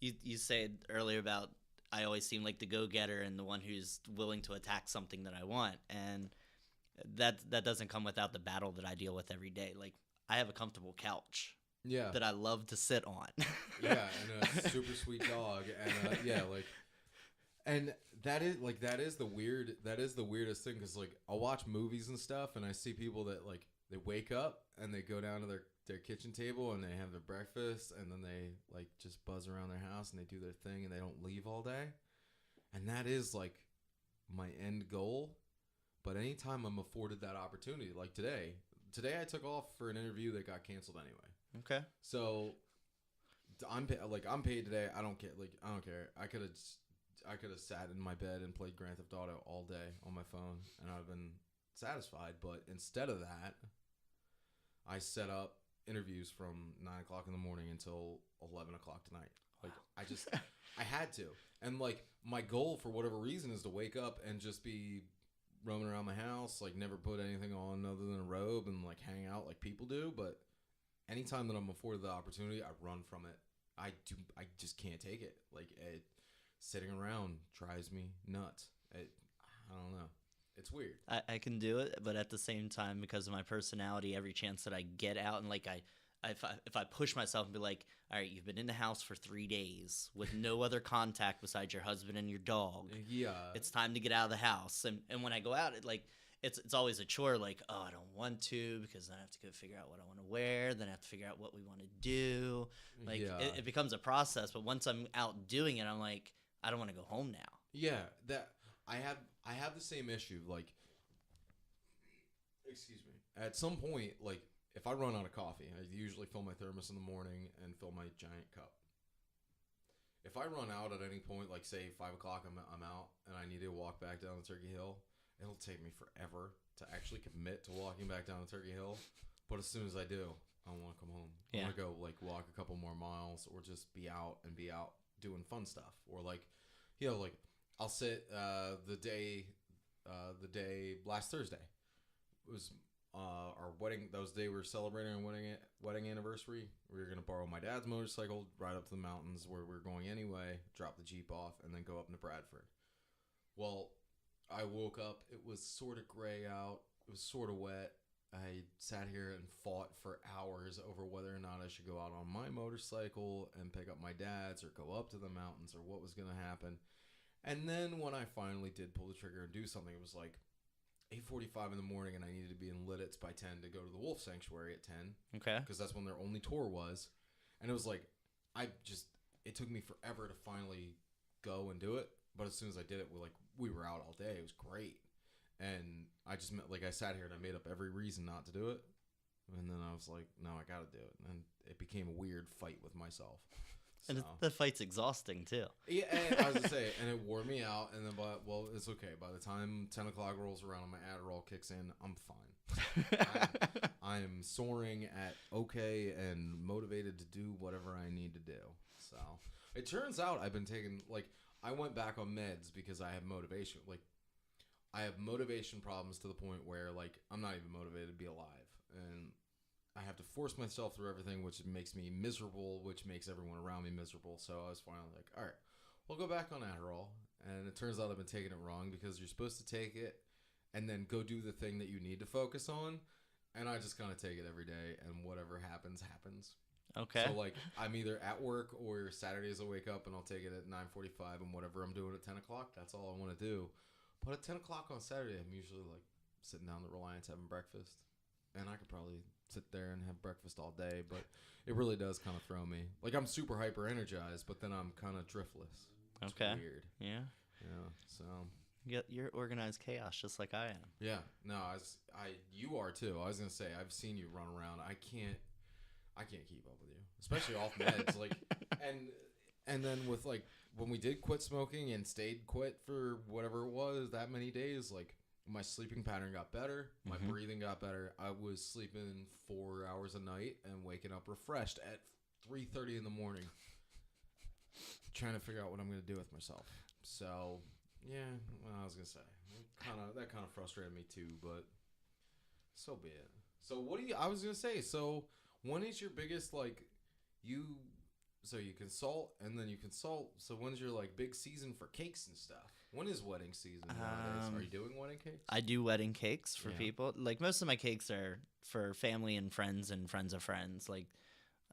A: you said earlier about I always seem like the go-getter and the one who's willing to attack something that I want, and that doesn't come without the battle that I deal with every day. Like, I have a comfortable couch
B: Yeah.
A: that I love to sit on.
B: Yeah, and a super sweet dog, and yeah, like, and that is the weirdest thing, because like I'll watch movies and stuff, and I see people that like they wake up and they go down to their kitchen table and they have their breakfast, and then they like just buzz around their house and they do their thing and they don't leave all day, and that is like my end goal. But anytime I'm afforded that opportunity, like today I took off for an interview that got canceled anyway.
A: Okay.
B: So I'm paid today. I don't care. I could have sat in my bed and played Grand Theft Auto all day on my phone, and I'd have been satisfied. But instead of that, I set up interviews from 9:00 in the morning until 11:00 tonight. Like, I had to. And like, my goal for whatever reason is to wake up and just be roaming around my house, like never put anything on other than a robe and like hang out like people do. But anytime that I'm afforded the opportunity, I run from it. I just can't take it. Like, sitting around drives me nuts. I don't know. It's weird.
A: I can do it, but at the same time, because of my personality, every chance that I get out and like if I push myself and be like, all right, you've been in the house for 3 days with no other contact besides your husband and your dog.
B: Yeah.
A: It's time to get out of the house. And when I go out, it's always a chore. Like, oh, I don't want to, because then I have to go figure out what I want to wear. Then I have to figure out what we want to do. Like,
B: Yeah.
A: it becomes a process. But once I'm out doing it, I'm like, I don't want to go home now.
B: Yeah, that I have the same issue. Like, excuse me. At some point, like, if I run out of coffee, I usually fill my thermos in the morning and fill my giant cup. If I run out at any point, like say 5:00, I'm out and I need to walk back down to Turkey Hill, it'll take me forever to actually commit to walking back down to Turkey Hill. But as soon as I do, I want to come home.
A: Yeah.
B: I want to go like walk a couple more miles, or just be out doing fun stuff, or like, like I'll sit the day last Thursday. It was our wedding. That was the day we were celebrating our wedding anniversary. We were gonna borrow my dad's motorcycle, ride up to the mountains where we were going anyway, drop the Jeep off, and then go up into Bradford. Well, I woke up. It was sort of gray out. It was sort of wet. I sat here and fought for hours over whether or not I should go out on my motorcycle and pick up my dad's or go up to the mountains or what was going to happen. And then when I finally did pull the trigger and do something, it was like 8:45 in the morning, and I needed to be in Lidditz by 10 to go to the Wolf Sanctuary at 10.
A: Okay.
B: Because that's when their only tour was. And it was like, it took me forever to finally go and do it. But as soon as I did it, we were out all day. It was great. And I just, I sat here and I made up every reason not to do it. And then I was like, no, I got to do it. And it became a weird fight with myself. So.
A: And the fight's exhausting, too.
B: Yeah, and I was going to say, and it wore me out. And then, it's okay. By the time 10 o'clock rolls around and my Adderall kicks in, I'm fine. I'm soaring at okay and motivated to do whatever I need to do. So it turns out I've been taking, I went back on meds because I have motivation. I have motivation problems to the point where, I'm not even motivated to be alive. And I have to force myself through everything, which makes me miserable, which makes everyone around me miserable. So I was finally like, all right, we'll go back on Adderall. And it turns out I've been taking it wrong because you're supposed to take it and then go do the thing that you need to focus on. And I just kind of take it every day, and whatever happens, happens.
A: Okay.
B: So, I'm either at work or Saturdays I'll wake up and I'll take it at 9:45, and whatever I'm doing at 10 o'clock, that's all I want to do. But at 10 o'clock on Saturday, I'm usually, sitting down at Reliance having breakfast. And I could probably sit there and have breakfast all day, but it really does kind of throw me. I'm super hyper-energized, but then I'm kind of driftless. It's weird.
A: Yeah.
B: Yeah, so...
A: You're organized chaos just like I am.
B: Yeah. No, you are too. I was going to say, I've seen you run around. I can't keep up with you, especially off meds. And then with when we did quit smoking and stayed quit for whatever it was, that many days, my sleeping pattern got better. My breathing got better. I was sleeping 4 hours a night and waking up refreshed at 3:30 in the morning, trying to figure out what I'm going to do with myself. So, yeah, I was going to say, that kind of frustrated me too, but so be it. So I was going to say, so when is your biggest, you consult and then you consult. So when's your big season for cakes and stuff? When is wedding season nowadays? Are you doing wedding cakes?
A: I do wedding cakes for people. Most of my cakes are for family and friends of friends.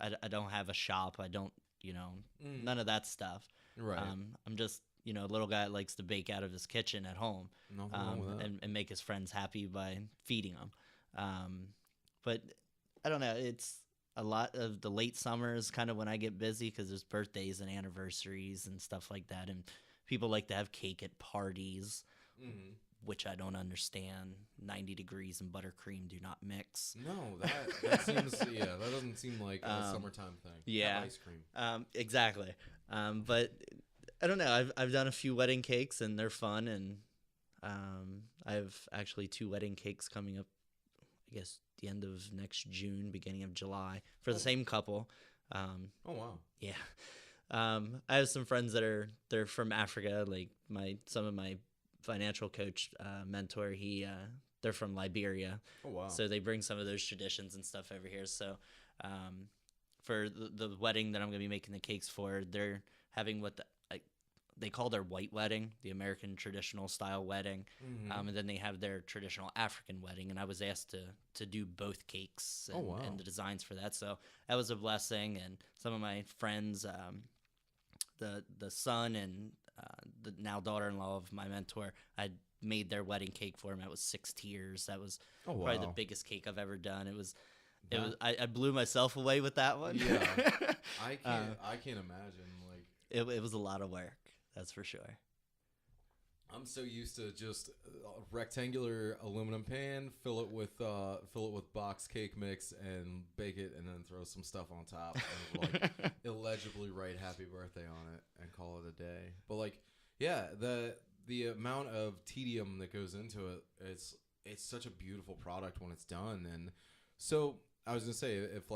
A: I don't have a shop. I don't, none of that stuff. Right. I'm just, a little guy that likes to bake out of his kitchen at home.
B: Nothing wrong with that.
A: And make his friends happy by feeding them. But I don't know. It's a lot of the late summers kind of when I get busy because there's birthdays and anniversaries and stuff like that. And people like to have cake at parties, which I don't understand. 90 degrees and buttercream do not mix.
B: No, that seems, that doesn't seem like a summertime thing.
A: Yeah.
B: Have ice cream.
A: Exactly. But I don't know. I've done a few wedding cakes and they're fun. And I have actually 2 wedding cakes coming up, I guess, the end of next June, beginning of July for the same couple.
B: Oh, wow.
A: Yeah. I have some friends they're from Africa. Some of my financial coach mentor, they're from Liberia.
B: Oh, wow.
A: So they bring some of those traditions and stuff over here. So for the wedding that I'm going to be making the cakes for, they're having what they call their white wedding, the American traditional style wedding. And then they have their traditional African wedding. And I was asked to do both cakes and the designs for that. So that was a blessing. And some of my friends, the son and the now daughter-in-law of my mentor, I made their wedding cake for him. That was 6 tiers. That was probably the biggest cake I've ever done. I blew myself away with that one.
B: Yeah. I can't imagine.
A: It was a lot of work. That's for sure.
B: I'm so used to just a rectangular aluminum pan, fill it with box cake mix, and bake it, and then throw some stuff on top, and illegibly write "Happy Birthday" on it, and call it a day. But the amount of tedium that goes into it, it's such a beautiful product when it's done. And so I was gonna say, if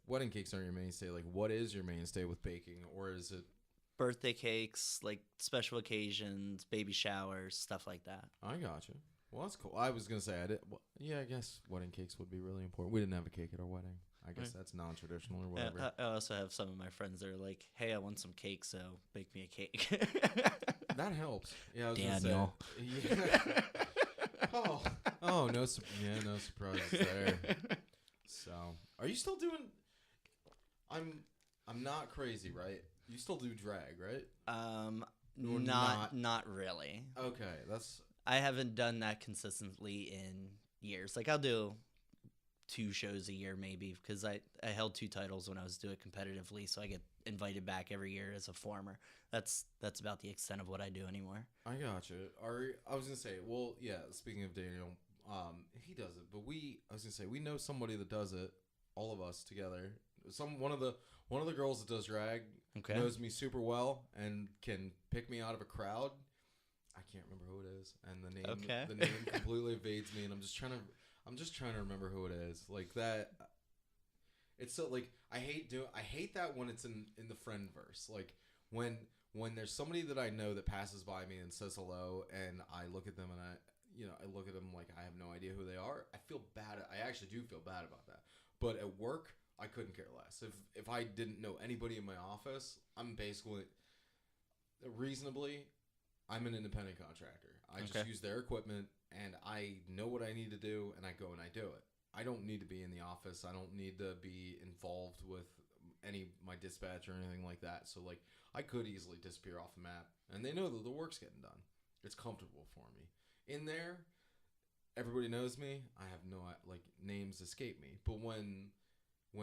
B: wedding cakes aren't your mainstay, what is your mainstay with baking, or is it?
A: Birthday cakes, special occasions, baby showers, stuff like that.
B: I gotcha. Well, that's cool. I was going to say, I guess wedding cakes would be really important. We didn't have a cake at our wedding. I guess that's non-traditional or whatever.
A: I also have some of my friends that are like, hey, I want some cake, so bake me a cake.
B: That helps. Yeah, I was
A: Daniel.
B: Gonna say, yeah. No, no surprises there. So, are you still doing? I'm not crazy, right? You still do drag, right? Or
A: Not really.
B: Okay, that's
A: I haven't done that consistently in years. Like I'll do 2 shows a year maybe because I held 2 titles when I was doing it competitively, so I get invited back every year as a former. That's about the extent of what I do anymore.
B: I gotcha. I was gonna say, well, yeah. Speaking of Daniel, he does it, but I was gonna say we know somebody that does it. All of us together. One of the girls that does drag
A: Okay.
B: knows me super well and can pick me out of a crowd. I can't remember who it is, and the name completely evades me, and I'm just trying to remember who it is. Like that, it's so like I hate that when it's in the friend verse. Like when there's somebody that I know that passes by me and says hello, and I look at them and I look at them like I have no idea who they are. I feel bad. I actually do feel bad about that. But at work, I couldn't care less. If I didn't know anybody in my office, I'm basically reasonably. I'm an independent contractor. I just use their equipment, and I know what I need to do, and I go and I do it. I don't need to be in the office. I don't need to be involved with my dispatch or anything like that. So, like, I could easily disappear off the map, and they know that the work's getting done. It's comfortable for me. In there, everybody knows me. I have names escape me. But when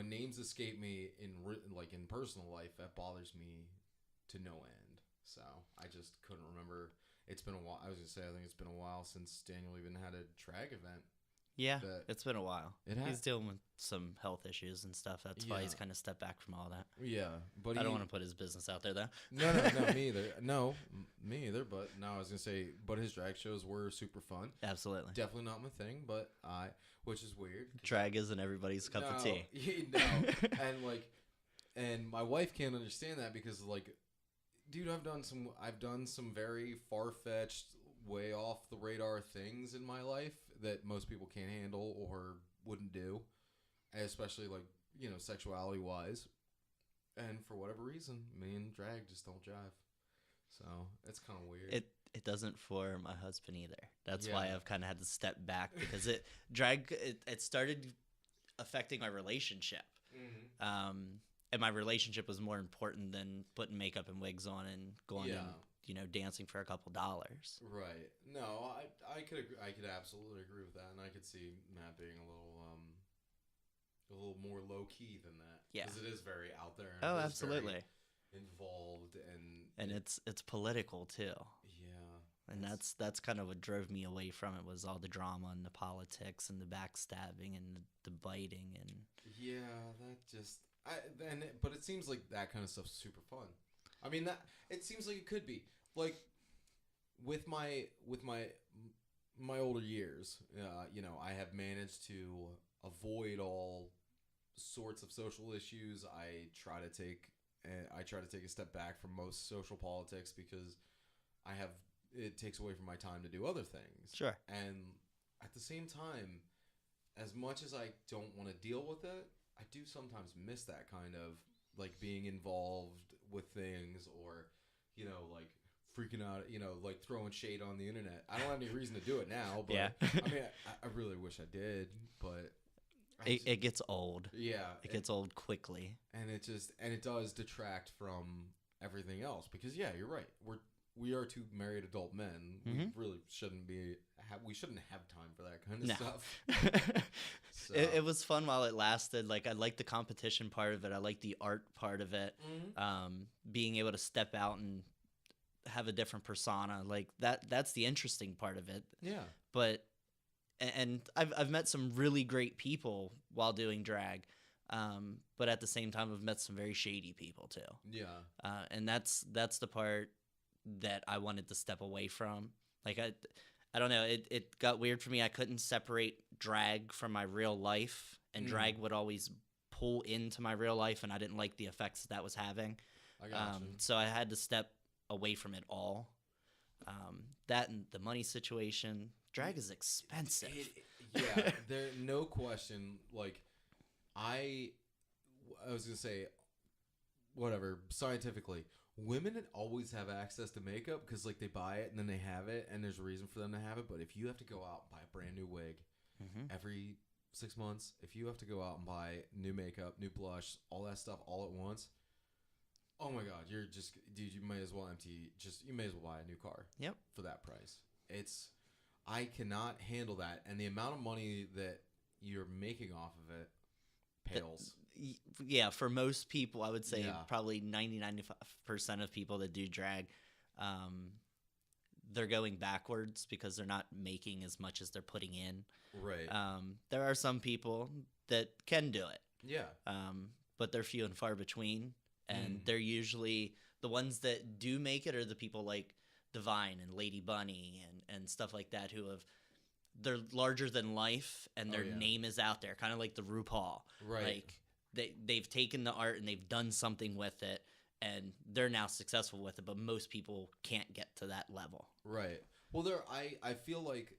B: names escape me in personal life, that bothers me to no end. So I just couldn't remember. It's been a while. I was gonna say I think it's been a while since Daniel even had a drag event.
A: Yeah, it's been a while. He's
B: has.
A: dealing with some health issues and stuff. That's why he's kind of stepped back from all that.
B: Yeah, but
A: I don't want to put his business out there though.
B: No, me either. No, me either. But no, I was gonna say, but his drag shows were super fun.
A: Absolutely,
B: Definitely not my thing, but which is weird.
A: Drag isn't everybody's cup of tea.
B: No, and my wife can't understand that because dude, I've done some very far-fetched, way off the radar things in my life that most people can't handle or wouldn't do, especially sexuality wise. And for whatever reason, me and drag just don't jive. So it's kind of weird.
A: It doesn't for my husband either. That's why I've kind of had to step back because it started affecting my relationship. Mm-hmm. And my relationship was more important than putting makeup and wigs on and going and dancing for a couple dollars.
B: Right. No, I could agree. I could absolutely agree with that, and I could see Matt being a little more low key than that. Yeah, because it is very out there. And
A: absolutely.
B: Involved
A: and it's political too.
B: Yeah.
A: And that's kind of what drove me away from it was all the drama and the politics and the backstabbing and the biting and.
B: Yeah, that just. But it seems like that kind of stuff's super fun. I mean, that it seems like it could be like with my older years. I have managed to avoid all sorts of social issues. I try to take a step back from most social politics because it takes away from my time to do other things.
A: Sure.
B: And at the same time, as much as I don't want to deal with it, I do sometimes miss that kind of being involved with things or, freaking out, throwing shade on the internet. I don't have any reason to do it now, but I mean, I really wish I did, but
A: it gets old.
B: Yeah.
A: It gets old quickly.
B: And it does detract from everything else because you're right. We are two married adult men. Mm-hmm. We really shouldn't have time for that kind of stuff. So.
A: It was fun while it lasted. I liked the competition part of it. I liked the art part of it. Mm-hmm. Being able to step out and have a different persona, that's the interesting part of it.
B: Yeah.
A: But and I've met some really great people while doing drag. But at the same time, I've met some very shady people too.
B: Yeah.
A: And that's the part that I wanted to step away from. I don't know. It got weird for me. I couldn't separate drag from my real life, and drag would always pull into my real life, and I didn't like the effects that was having.
B: I got you.
A: So I had to step away from it all. That and the money situation. Drag is expensive.
B: There no question. I was gonna say, whatever, scientifically, women always have access to makeup because like they buy it and then they have it and there's a reason for them to have it. But if you have to go out and buy a brand new wig every 6 months, if you have to go out and buy new makeup, new blush, all that stuff all at once, oh my God, you're just, dude, you may as well you may as well buy a new car.
A: Yep.
B: For that price. I cannot handle that. And the amount of money that you're making off of it pales.
A: Yeah, for most people, I would say
B: Yeah.
A: probably 90-95% of people that do drag, they're going backwards because they're not making as much as they're putting in.
B: Right.
A: There are some people that can do it.
B: Yeah.
A: But they're few and far between. And they're usually the ones that do make it are the people like Divine and Lady Bunny and stuff like that they're larger than life and their name is out there, kind of like the RuPaul.
B: Right.
A: Like they've taken the art and they've done something with it and they're now successful with it, but most people can't get to that level.
B: Right. Well, I feel like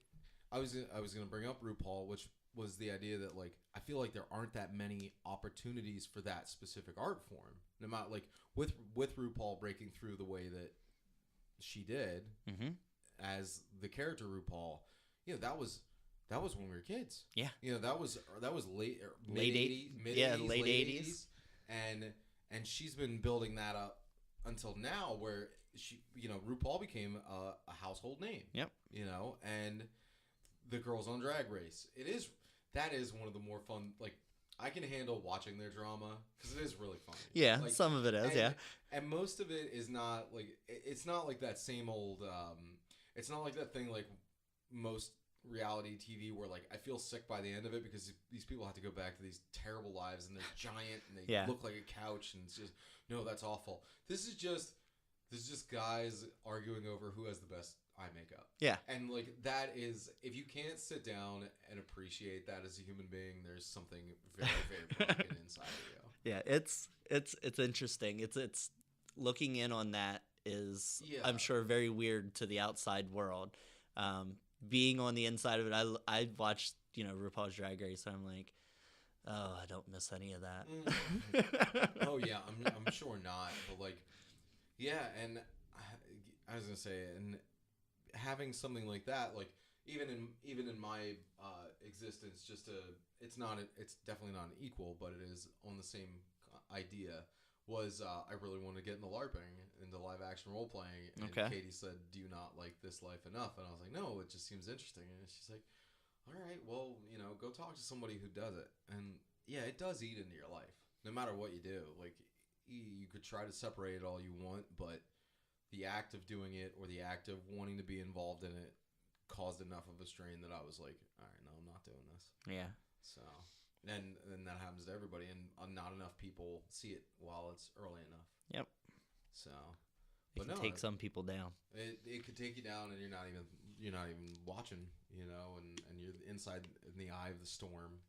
B: I was going to bring up RuPaul, which was the idea that like I feel like there aren't that many opportunities for that specific art form. No matter like with RuPaul breaking through the way that she did as the character RuPaul, you know, that was when we were kids.
A: Yeah.
B: You know, that was late
A: 80s,
B: mid
A: yeah,
B: 80s,
A: late 80s.
B: And she's been building that up until now where she, you know, RuPaul became a household name.
A: Yep.
B: You know, and the Girls on Drag Race. That is one of the more fun, like, I can handle watching their drama because it is really funny.
A: Yeah,
B: like,
A: some of it is, yeah.
B: And most of it is not, like, it's not like that same old, it's not like that thing like most reality TV where, like, I feel sick by the end of it because these people have to go back to these terrible lives and they're giant and they look like a couch and it's just, no, that's awful. This is just guys arguing over who has the best eye makeup.
A: Yeah.
B: And like that is, if you can't sit down and appreciate that as a human being, there's something very, very broken inside of you.
A: Yeah, it's interesting. It's looking in on that is I'm sure very weird to the outside world. Being on the inside of it, I watched, you know, RuPaul's Drag Race and I'm like, oh, I don't miss any of that.
B: Oh yeah, I'm sure not, but like, yeah, and I was gonna say, and having something like that, like even in my existence, it's definitely not an equal, but it is on the same idea. Was I really wanted to get into LARPing, into live action role playing, and Katie said, "Do you not like this life enough?" And I was like, "No, it just seems interesting." And she's like, "All right, well, you know, go talk to somebody who does it." And yeah, it does eat into your life, no matter what you do. Like you could try to separate it all you want, but the act of doing it or the act of wanting to be involved in it caused enough of a strain that I was like, all right, no, I'm not doing this.
A: Yeah.
B: So, and that happens to everybody, and not enough people see it while it's early enough.
A: Yep.
B: So,
A: it can take some people down.
B: It could take you down, and you're not even watching, you know, and you're inside in the eye of the storm,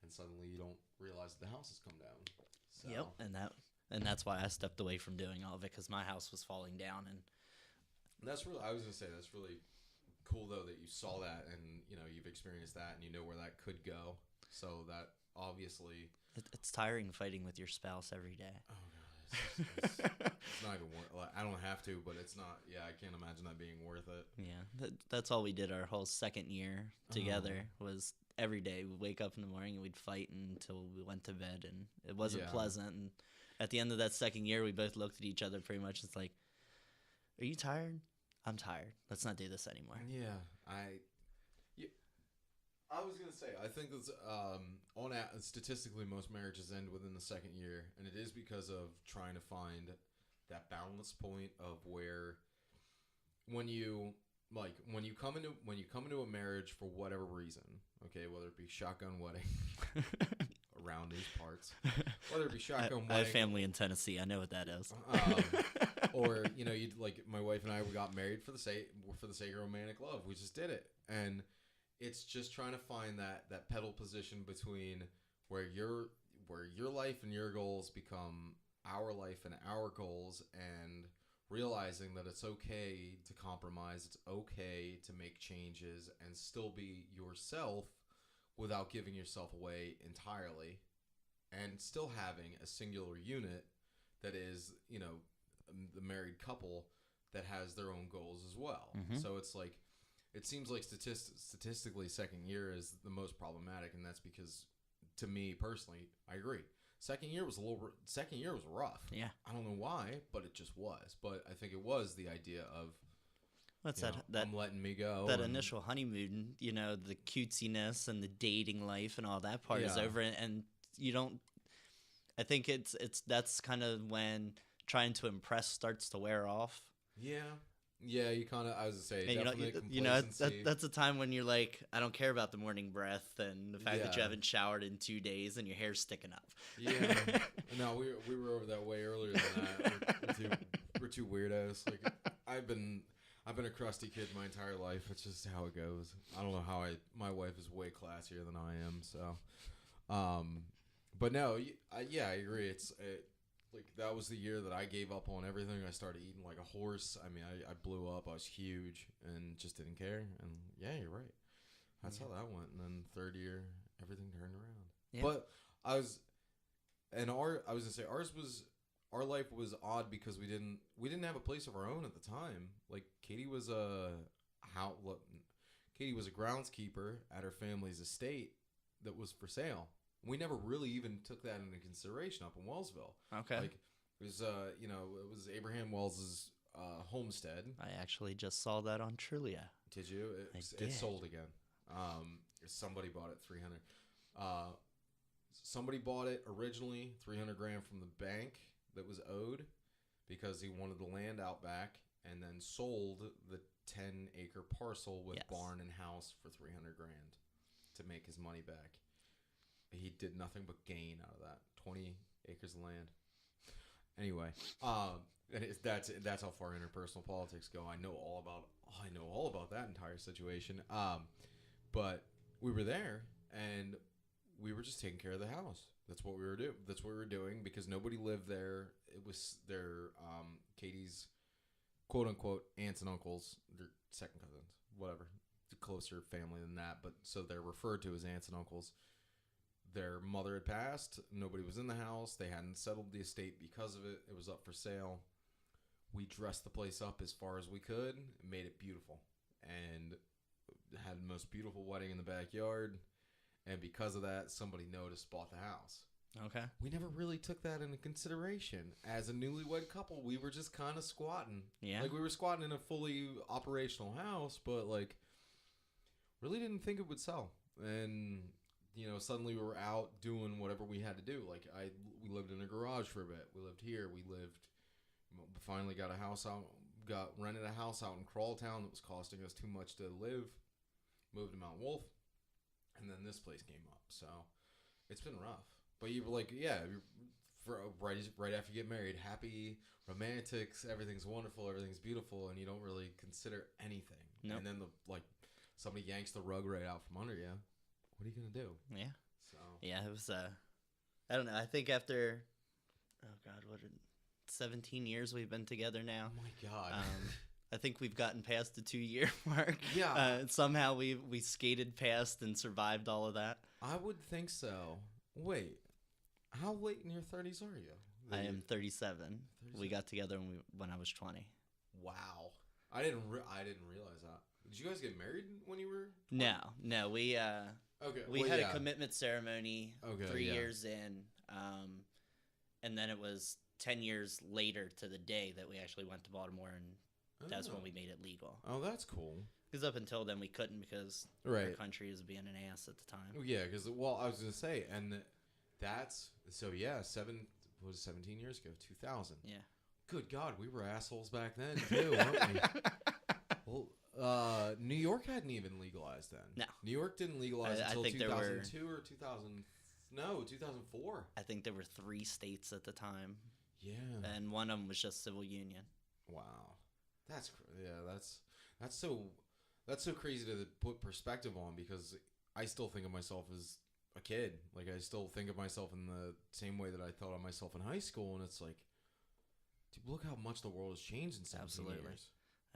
B: and suddenly you don't realize that the house has come down. So.
A: Yep, and that's why I stepped away from doing all of it because my house was falling down, and
B: that's really. I was gonna say that's really cool though that you saw that and you know you've experienced that and you know where that could go. So that obviously
A: it's tiring fighting with your spouse every day.
B: Oh god, it's not even worth. I don't have to, but it's not. Yeah, I can't imagine that being worth it.
A: Yeah, that's all we did our whole second year together was every day we'd wake up in the morning and we'd fight until we went to bed, and it wasn't pleasant. And at the end of that second year, we both looked at each other pretty much. It's like, are you tired? I'm tired. Let's not do this anymore.
B: Yeah, I was gonna say I think that's statistically most marriages end within the second year, and it is because of trying to find that balance point of where when you come into a marriage for whatever reason, okay, whether it be shotgun wedding around these parts, whether it be shotgun wedding,
A: I have family in Tennessee. I know what that is.
B: Or you know, you like my wife and I, we got married for the sake of romantic love. We just did it, and it's just trying to find that pedal position between where your life and your goals become our life and our goals, and realizing that it's okay to compromise, it's okay to make changes and still be yourself without giving yourself away entirely, and still having a singular unit that is, the married couple that has their own goals as well.
A: Mm-hmm.
B: So it's like, it seems like statistically, second year is the most problematic, and that's because, to me personally, I agree. Second year was rough.
A: Yeah.
B: I don't know why, but it just was. But I think it was the idea of,
A: What's
B: that I'm letting me go.
A: That initial honeymoon, the cutesiness and the dating life and all that part is over, and you don't. I think that's kind of when trying to impress starts to wear off.
B: Yeah, you kind of, I was going to say,
A: and
B: definitely
A: that's a time when you're like, I don't care about the morning breath and the fact that you haven't showered in 2 days and your hair's sticking up.
B: Yeah. No, we were over that way earlier than that. We're two weirdos. Like, I've been a crusty kid my entire life. It's just how it goes. I don't know how my wife is way classier than I am. So, but no, I agree. Like, that was the year that I gave up on everything. I started eating like a horse. I mean, I blew up. I was huge and just didn't care. And yeah, you're right. That's how that went. And then third year, everything turned around.
A: Yeah.
B: But I was gonna say our life was odd because we didn't have a place of our own at the time. Like, Katie was a groundskeeper at her family's estate that was for sale. We never really even took that into consideration up in Wellsville.
A: Okay.
B: Like, it was it was Abraham Wells's homestead.
A: I actually just saw that on Trulia.
B: Did you? It sold again. Somebody bought it $300. Somebody bought it originally $300 grand from the bank that was owed because he wanted the land out back, and then sold the 10-acre parcel with barn and house for $300 grand to make his money back. He did nothing but gain out of that 20 acres of land. Anyway, that's how far interpersonal politics go. I know all about that entire situation. But we were there, and we were just taking care of the house. That's what we were doing. That's what we were doing because nobody lived there. It was their Katie's quote unquote aunts and uncles, their second cousins, whatever, closer family than that. But so they're referred to as aunts and uncles. Their mother had passed. Nobody was in the house. They hadn't settled the estate because of it. It was up for sale. We dressed the place up as far as we could, made it beautiful, and had the most beautiful wedding in the backyard. And because of that, somebody noticed, bought the house.
A: Okay.
B: We never really took that into consideration. As a newlywed couple, we were just kind of squatting.
A: Yeah.
B: Like, we were squatting in a fully operational house, but, like, really didn't think it would sell. And suddenly we were out doing whatever we had to do. Like, we lived in a garage for a bit. We lived here. Finally got rented a house out in Crawltown that was costing us too much to live. Moved to Mount Wolf. And then this place came up. So it's been rough. But you were like, right after you get married, happy, romantics, everything's wonderful, everything's beautiful, and you don't really consider anything.
A: Nope.
B: And then somebody yanks the rug right out from under you. What are you gonna do?
A: Yeah.
B: So
A: yeah, it was. I don't know. I think after, 17 years we've been together now.
B: Oh my God.
A: I think we've gotten past the 2-year mark.
B: Yeah.
A: Somehow we skated past and survived all of that.
B: I would think so. Wait, how late in your 30s are you?
A: I am 37. We got together when I was 20.
B: Wow. I didn't realize that. Did you guys get married when you were 20?
A: No. We had a commitment ceremony 3 years in, and then it was 10 years later to the day that we actually went to Baltimore, and that's when we made it legal.
B: Oh, that's cool.
A: Because up until then we couldn't because our country was being an ass at the time.
B: Yeah, because I was gonna say, and that's 17 years ago, 2000.
A: Yeah.
B: Good God, we were assholes back then too, weren't we? Well, New York hadn't even legalized then.
A: No.
B: New York didn't legalize until 2002 or 2004.
A: I think there were 3 states at the time.
B: Yeah.
A: And one of them was just civil union.
B: Wow. That's so crazy to put perspective on, because I still think of myself as a kid. Like, I still think of myself in the same way that I thought of myself in high school, and it's like, dude, look how much the world has changed in 17 years.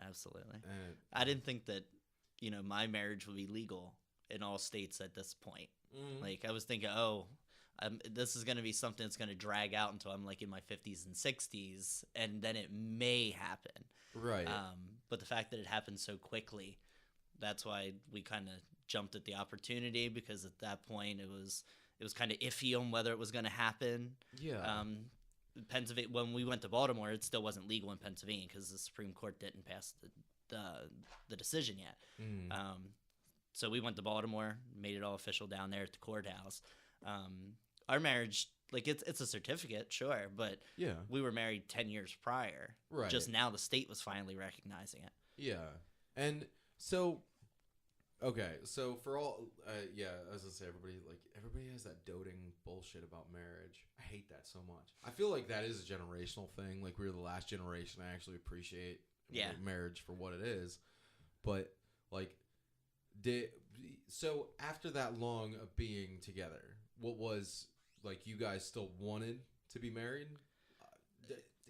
A: Absolutely. I didn't think that, my marriage would be legal in all states at this point. Mm-hmm. Like, I was thinking, this is going to be something that's going to drag out until I'm like in my 50s and 60s, and then it may happen.
B: Right.
A: But the fact that it happened so quickly, that's why we kind of jumped at the opportunity, because at that point it was kind of iffy on whether it was going to happen.
B: Yeah.
A: Pennsylvania, when we went to Baltimore, it still wasn't legal in Pennsylvania because the Supreme Court didn't pass the decision yet. So we went to Baltimore, made it all official down there at the courthouse. Our marriage, like it's a certificate, sure, but
B: Yeah.
A: we were married 10 years prior.
B: Right.
A: Just now the state was finally recognizing it.
B: Yeah. And so, okay, so for all, as I say, everybody has that doting bullshit about marriage. I hate that so much. I feel like that is a generational thing. Like, we were the last generation to actually appreciate marriage for what it is. But, like, so after that long of being together, what was, like, you guys still wanted to be married?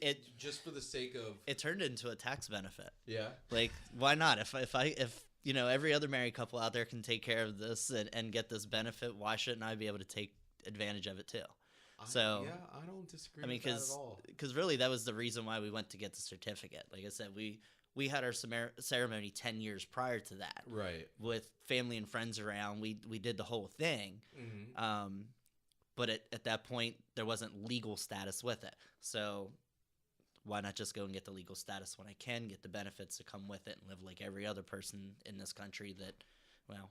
B: It just for the sake of
A: it turned into a tax benefit.
B: Yeah.
A: Like, why not? If every other married couple out there can take care of this and get this benefit, why shouldn't I be able to take advantage of it too?
B: I don't disagree with that at all.
A: Because really that was the reason why we went to get the certificate. Like I said, we had our ceremony 10 years prior to that.
B: Right.
A: With family and friends around, we did the whole thing.
B: Mm-hmm.
A: But at that point, there wasn't legal status with it. So why not just go and get the legal status when I can get the benefits to come with it and live like every other person in this country that, well,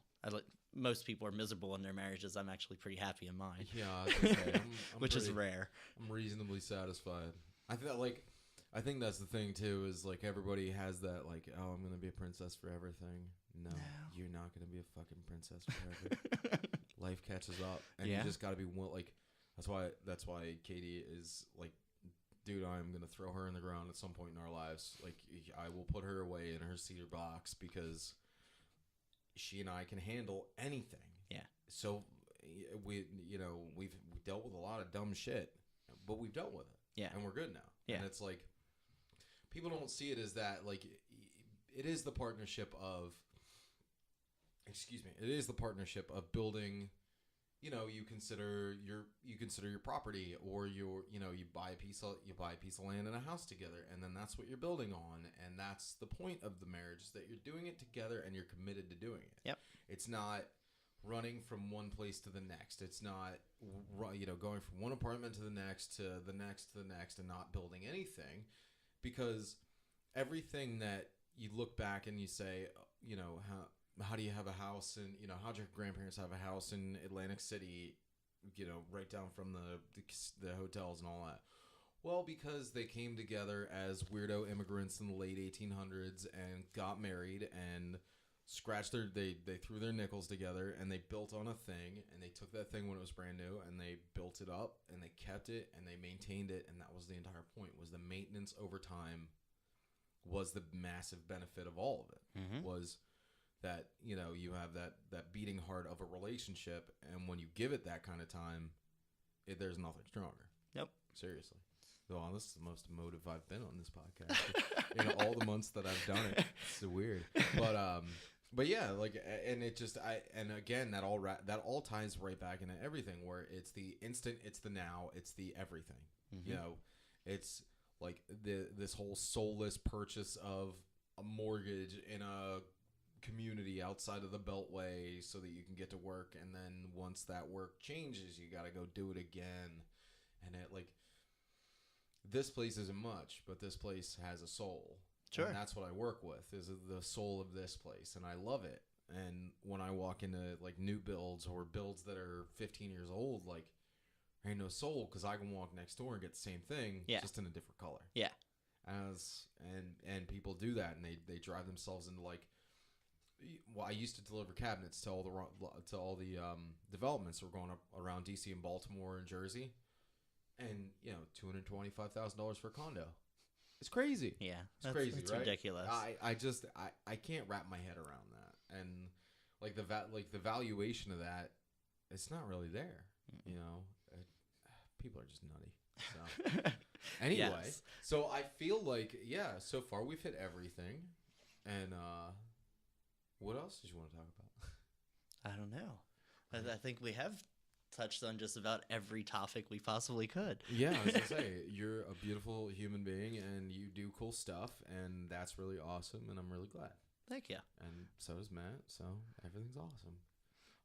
A: most people are miserable in their marriages. I'm actually pretty happy in mine.
B: Yeah, I was gonna say, I'm
A: is rare.
B: I'm reasonably satisfied. I think that's the thing too, is like everybody has that like, oh, I'm gonna be a princess forever thing. No, you're not gonna be a fucking princess forever. Life catches up, and you just gotta be like. That's why Katie is like, dude, I'm gonna throw her in the ground at some point in our lives. Like, I will put her away in her cedar box because she and I can handle anything. Yeah. So we've dealt with a lot of dumb shit, but we've dealt with it. Yeah. And we're good now. Yeah. And it's like, people don't see it as that. Like, it is the partnership of. It is the partnership of building. You consider your property, or you buy a piece of land and a house together, and then that's what you're building on, and that's the point of the marriage, is that you're doing it together and you're committed to doing it. Yep. It's not running from one place to the next. It's not going from one apartment to the next to the next to the next and not building anything, because everything that you look back and you say, how do you have a house, and how'd your grandparents have a house in Atlantic City, right down from the hotels and all that? Well, because they came together as weirdo immigrants in the late 1800s and got married and they threw their nickels together and they built on a thing, and they took that thing when it was brand new and they built it up and they kept it and they maintained it, and that was the entire point, was the maintenance over time was the massive benefit of all of it. Mm-hmm. Was that you have that beating heart of a relationship, and when you give it that kind of time, there's nothing stronger. Yep. Seriously. Well, this is the most emotive I've been on this podcast in all the months that I've done it. It's so weird, but yeah, like, and it just and again, that all ties right back into everything, where it's the instant, it's the now, it's the everything. Mm-hmm. It's like this whole soulless purchase of a mortgage in a community outside of the Beltway so that you can get to work, and then once that work changes, you got to go do it again. And it, like, this place isn't much, but this place has a soul. Sure. And that's what I work with, is the soul of this place, and I love it. And when I walk into like new builds or builds that are 15 years old, like, there ain't no soul, because I can walk next door and get the same thing, just in a different color. Yeah. And people do that, and they drive themselves into, like, well, I used to deliver cabinets to all the developments that were going up around DC and Baltimore and Jersey, and $225,000 for a condo. It's crazy. Yeah, it's crazy. It's right? Ridiculous. I can't wrap my head around that, and like the valuation of that, it's not really there. People are just nutty. So anyway, so I feel like so far we've hit everything, and what else did you want to talk about?
A: I don't know. I think we have touched on just about every topic we possibly could.
B: Yeah, I was gonna say, you're a beautiful human being, and you do cool stuff, and that's really awesome, and I'm really glad.
A: Thank you.
B: And so does Matt, so everything's awesome.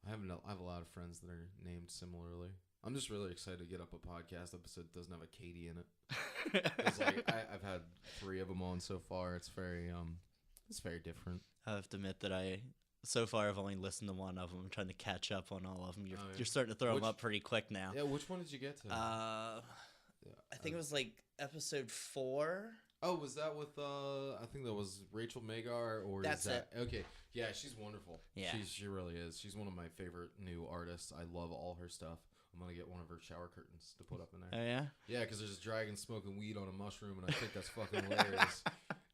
B: I have a lot of friends that are named similarly. I'm just really excited to get up a podcast episode that doesn't have a Katie in it. It's like I've had 3 of them on so far. It's very different.
A: I have to admit that so far I've only listened to one of them. I'm trying to catch up on all of them. You're starting to throw them up pretty quick now.
B: Yeah, which one did you get to?
A: I think it was like episode 4.
B: Oh, was that with I think that was Rachel Magar, or
A: That's
B: is that
A: it.
B: Okay. Yeah, she's wonderful.
A: Yeah.
B: She really is. She's one of my favorite new artists. I love all her stuff. I'm gonna get one of her shower curtains to put up in there.
A: Oh yeah?
B: Yeah, because there's a dragon smoking weed on a mushroom, and I think that's fucking hilarious.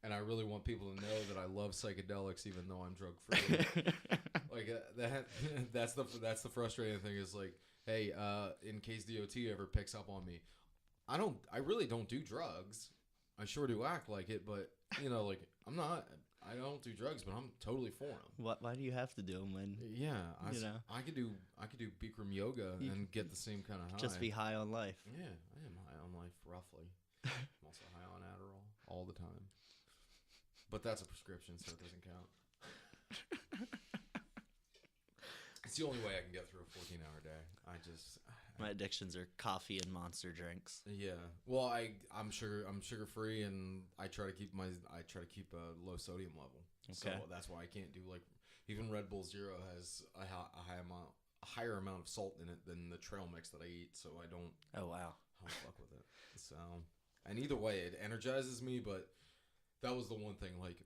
B: And I really want people to know that I love psychedelics, even though I'm drug free. Like that's the frustrating thing is like, hey, in case DOT ever picks up on me, I really don't do drugs. I sure do act like it, but like I don't do drugs, but I'm totally for them.
A: Why do you have to do them when?
B: Yeah, I could do Bikram yoga and get the same kind of high.
A: Just be high on life.
B: Yeah, I am high on life roughly. I'm also high on Adderall all the time, but that's a prescription, so it doesn't count. It's the only way I can get through a 14-hour day.
A: My addictions are coffee and Monster drinks.
B: Yeah. Well, I'm sugar free, and I try to keep a low sodium level.
A: Okay.
B: So that's why I can't do like even Red Bull Zero has a higher amount of salt in it than the trail mix that I eat. So I don't.
A: Oh wow.
B: I don't fuck with it. So, and either way, it energizes me. But that was the one thing. Like,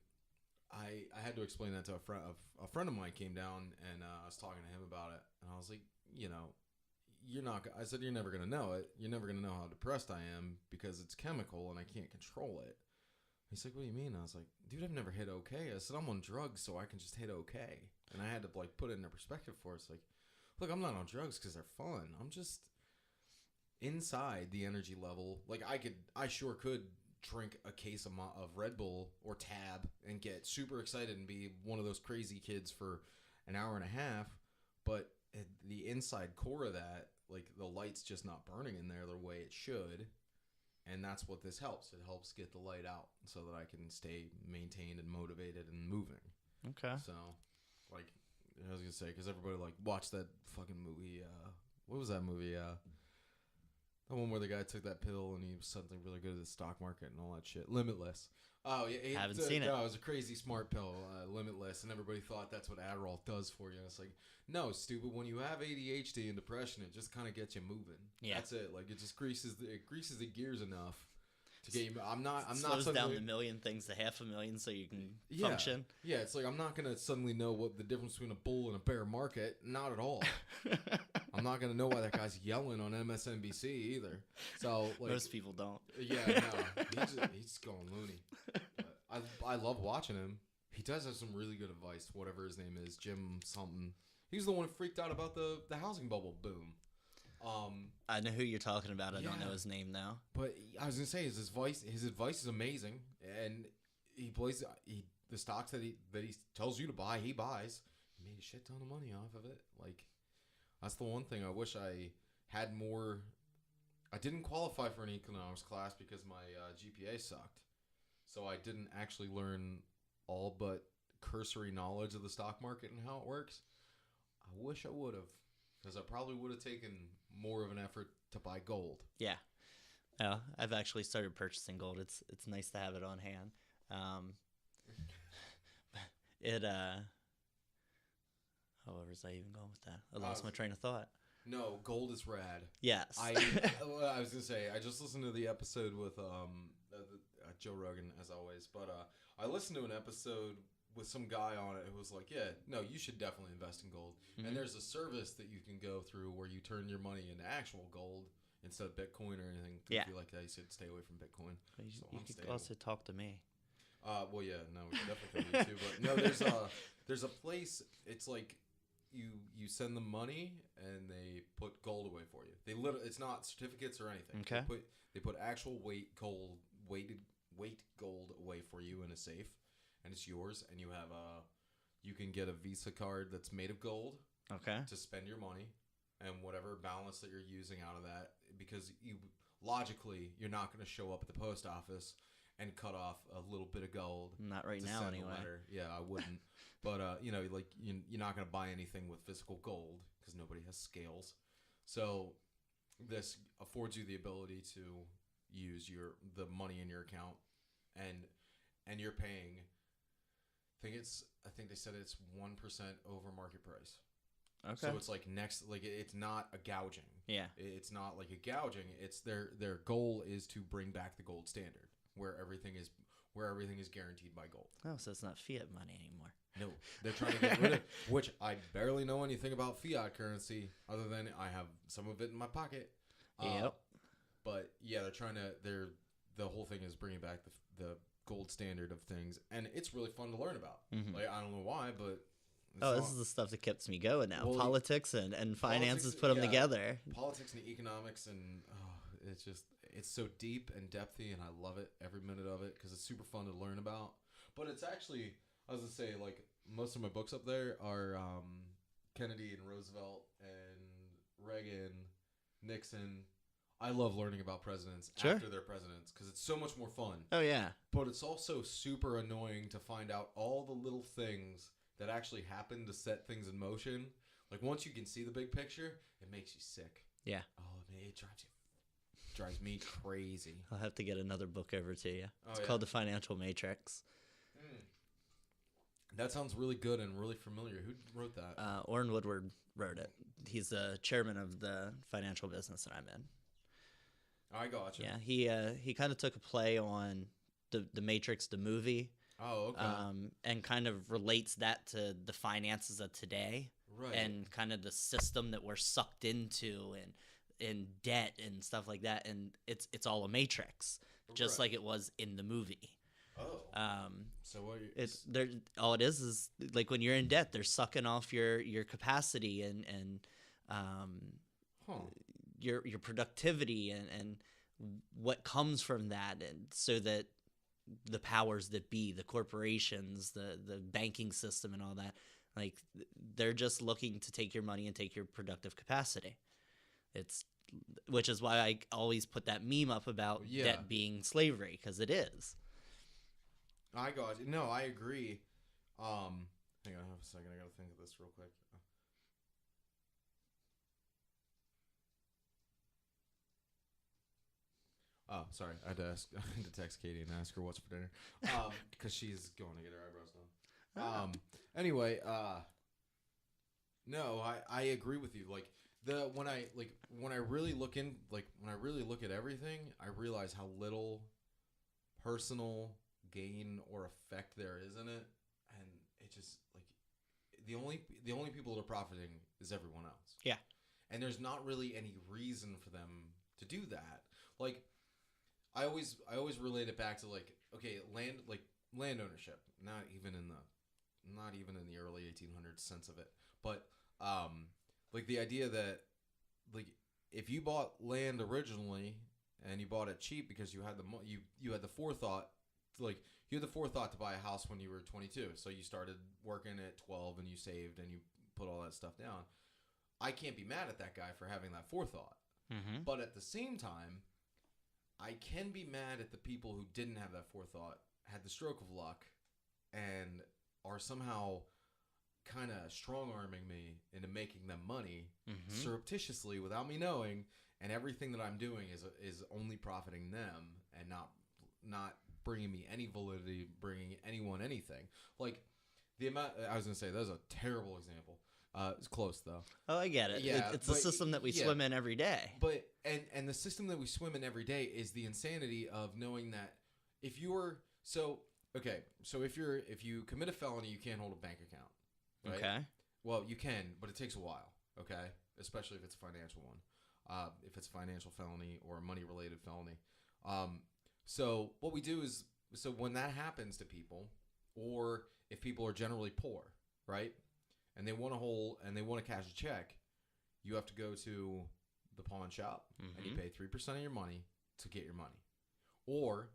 B: I had to explain that to a friend of mine came down, and I was talking to him about it, and I was like, I said, you're never going to know it. You're never going to know how depressed I am because it's chemical and I can't control it. He's like, what do you mean? I was like, dude, I've never hit okay. I said, I'm on drugs so I can just hit okay. And I had to like put it into perspective for us. Like, look, I'm not on drugs because they're fun. I'm just inside the energy level. Like I sure could drink a case of Red Bull or Tab and get super excited and be one of those crazy kids for an hour and a half. But the inside core of that, like the light's just not burning in there the way it should, and that's what this helps. It helps get the light out so that I can stay maintained and motivated and moving.
A: Okay.
B: So, like, I was gonna say, because everybody like watched that fucking movie. What was that movie? The one where the guy took that pill and he was something really good at the stock market and all that shit. Limitless. Oh, yeah.
A: Haven't seen it.
B: No, it was a crazy smart pill, Limitless, and everybody thought that's what Adderall does for you. And it's like, no, stupid. When you have ADHD and depression, it just kind of gets you moving. Yeah. That's it. Like, it just greases the gears enough to get you. I'm not
A: slows down the million things to 500,000 so you can function.
B: Yeah, it's like I'm not gonna suddenly know what the difference between a bull and a bear market. Not at all. I'm not gonna know why that guy's yelling on MSNBC either. So like,
A: most people don't.
B: Yeah, no, he's going loony. But I love watching him. He does have some really good advice. Whatever his name is, Jim something. He's the one who freaked out about the housing bubble boom.
A: I know who you're talking about. I don't know his name now.
B: But I was gonna say his advice is amazing, and the stocks that he tells you to buy, he buys. He made a shit ton of money off of it. Like, that's the one thing I wish I had more. I didn't qualify for an economics class because my GPA sucked, so I didn't actually learn all but cursory knowledge of the stock market and how it works. I wish I would have, because I probably would have taken more of an effort to buy gold.
A: Yeah. I've actually started purchasing gold. It's nice to have it on hand. Where was I even going with that? I lost my train of thought.
B: No, gold is rad.
A: Yes.
B: I was gonna say I just listened to the episode with Joe Rogan as always, but I listened to an episode with some guy on it who was like, yeah, no, you should definitely invest in gold. Mm-hmm. And there's a service that you can go through where you turn your money into actual gold instead of Bitcoin or anything. If you like that, you should stay away from Bitcoin.
A: You could also talk to me.
B: Well, yeah, no, we definitely can too. But no, there's a place. It's like you send them money and they put gold away for you. It's not certificates or anything.
A: Okay.
B: They put actual weighted gold away for you in a safe. And it's yours, and you can get a Visa card that's made of gold.
A: Okay.
B: To spend your money, and whatever balance that you're using out of that, because you're not going to show up at the post office and cut off a little bit of gold.
A: Not right
B: to
A: now,
B: send a
A: anyway.
B: letter. Yeah, I wouldn't. But like you're not going to buy anything with physical gold because nobody has scales. So this affords you the ability to use the money in your account, and you're paying. I think they said it's 1% over market price.
A: Okay.
B: So it's like it's not a gouging.
A: Yeah.
B: It's not like a gouging. It's their goal is to bring back the gold standard where everything is guaranteed by gold.
A: Oh, so it's not fiat money anymore.
B: No, they're trying to get rid of, which I barely know anything about fiat currency other than I have some of it in my pocket.
A: Yep.
B: But yeah, the whole thing is bringing back the gold standard of things, and it's really fun to learn about.
A: Mm-hmm.
B: Like I don't know why, but
A: this is the stuff that keeps me going now.
B: Well,
A: politics and finances, put them together.
B: Politics and economics, and it's so deep and depthy, and I love it every minute of it because it's super fun to learn about. But it's actually, I was gonna say, like most of my books up there are Kennedy and Roosevelt and Reagan, Nixon. I love learning about presidents after they're presidents because it's so much more fun.
A: Oh yeah.
B: But it's also super annoying to find out all the little things that actually happen to set things in motion. Like once you can see the big picture, it makes you sick.
A: Yeah.
B: Oh, man, it drives me crazy.
A: I'll have to get another book over to you. It's
B: yeah.
A: called The Financial Matrix.
B: That sounds really good and really familiar. Who wrote that?
A: Orrin Woodward wrote it. He's the chairman of the financial business that I'm in.
B: I gotcha.
A: Yeah, he kind of took a play on the Matrix, the movie.
B: Oh, okay.
A: And kind of relates that to the finances of today.
B: Right.
A: And kind of the system that we're sucked into and in debt and stuff like that. And it's all a matrix, just like it was in the movie.
B: Oh. So what?
A: All it is like when you're in debt, they're sucking off your capacity and your productivity and what comes from that, and so that the powers that be, the corporations, the banking system, and all that, like they're just looking to take your money and take your productive capacity. Which is why I always put that meme up about debt being slavery, because it is.
B: I got you. No, I agree. Hang on a second. I gotta think of this real quick. Oh, sorry. I had to text Katie and ask her what's for dinner, because she's going to get her eyebrows done. Anyway, no, I agree with you. Like when I really look at everything, I realize how little personal gain or effect there is in it, and it just like the only people that are profiting is everyone else.
A: Yeah, and
B: there's not really any reason for them to do that. Like I always relate it back to land ownership, not even in the early 1800s sense of it, but like the idea that like if you bought land originally and you bought it cheap because you had the forethought. Like you had the forethought to buy a house when you were 22, so you started working at 12 and you saved and you put all that stuff down. I can't be mad at that guy for having that forethought, but at the same time, I can be mad at the people who didn't have that forethought, had the stroke of luck, and are somehow kind of strong-arming me into making them money surreptitiously without me knowing, and everything that I'm doing is only profiting them and not bringing me any validity, bringing anyone anything. Like the amount, I was gonna say that was a terrible example. It's close though.
A: Oh, I get it. Yeah, it's a system that we swim in every day.
B: But and the system that we swim in every day is the insanity of knowing that if you commit a felony, you can't hold a bank account. Right?
A: Okay.
B: Well, you can, but it takes a while. Okay, especially if it's a financial one. If it's a financial felony or a money-related felony. So what we do is, so when that happens to people, or if people are generally poor, right, and they want to cash a check, you have to go to the pawn shop and you pay 3% of your money to get your money, or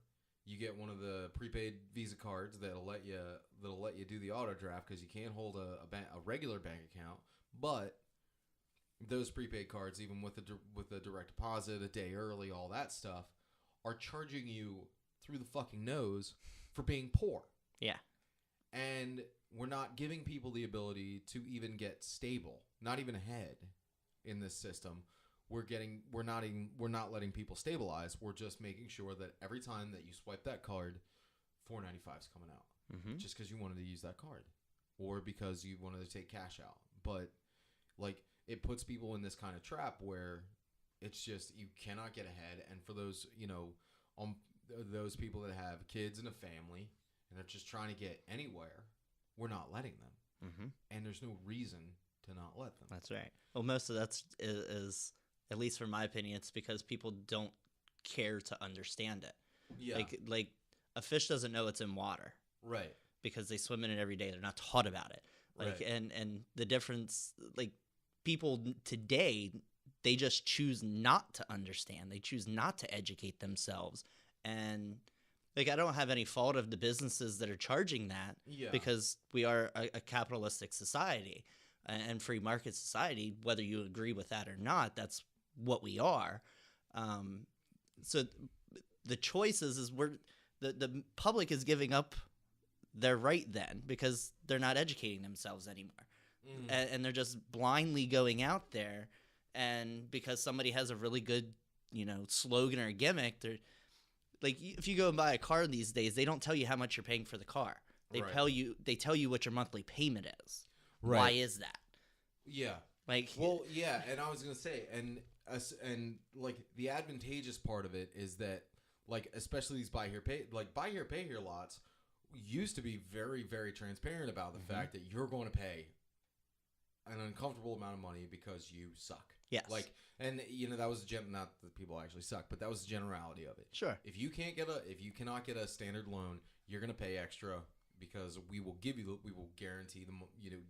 B: you get one of the prepaid Visa cards that'll let you do the auto draft because you can't hold a regular bank account, but those prepaid cards, even with a direct deposit, a day early, all that stuff, are charging you through the fucking nose for being poor.
A: Yeah.
B: And we're not giving people the ability to even get stable, not even ahead in this system. We're not letting people stabilize. We're just making sure that every time that you swipe that card, $4.95 is coming out. Just because you wanted to use that card or because you wanted to take cash out. But like, it puts people in this kind of trap where it's just, you cannot get ahead. And for those, those people that have kids and a family and they're just trying to get anywhere, we're not letting them. And there's no reason to not let them.
A: That's right. Well, most of that is, at least from my opinion, it's because people don't care to understand it.
B: Yeah.
A: Like a fish doesn't know it's in water.
B: Right.
A: Because they swim in it every day. They're not taught about it. Like,
B: right.
A: and the difference, like, people today, they just choose not to understand. They choose not to educate themselves. And like, I don't have any fault of the businesses that are charging that, because we are a capitalistic society and free market society. Whether you agree with that or not, that's what we are. So the choice is the public is giving up their right then, because they're not educating themselves anymore. And they're just blindly going out there, and because somebody has a really good, slogan or gimmick, they're like, if you go and buy a car these days, they don't tell you how much you're paying for the car. They tell you what your monthly payment is. Right. Why is that?
B: Yeah.
A: Like,
B: well, yeah, and I was gonna say, and like, the advantageous part of it is that, like, especially these buy here pay here lots used to be very, very transparent about the fact that you're going to pay an uncomfortable amount of money because you suck.
A: Yes.
B: Like, and that was not that people actually suck, but that was the generality of it.
A: Sure.
B: If you cannot get a standard loan, you're going to pay extra, because we will guarantee them,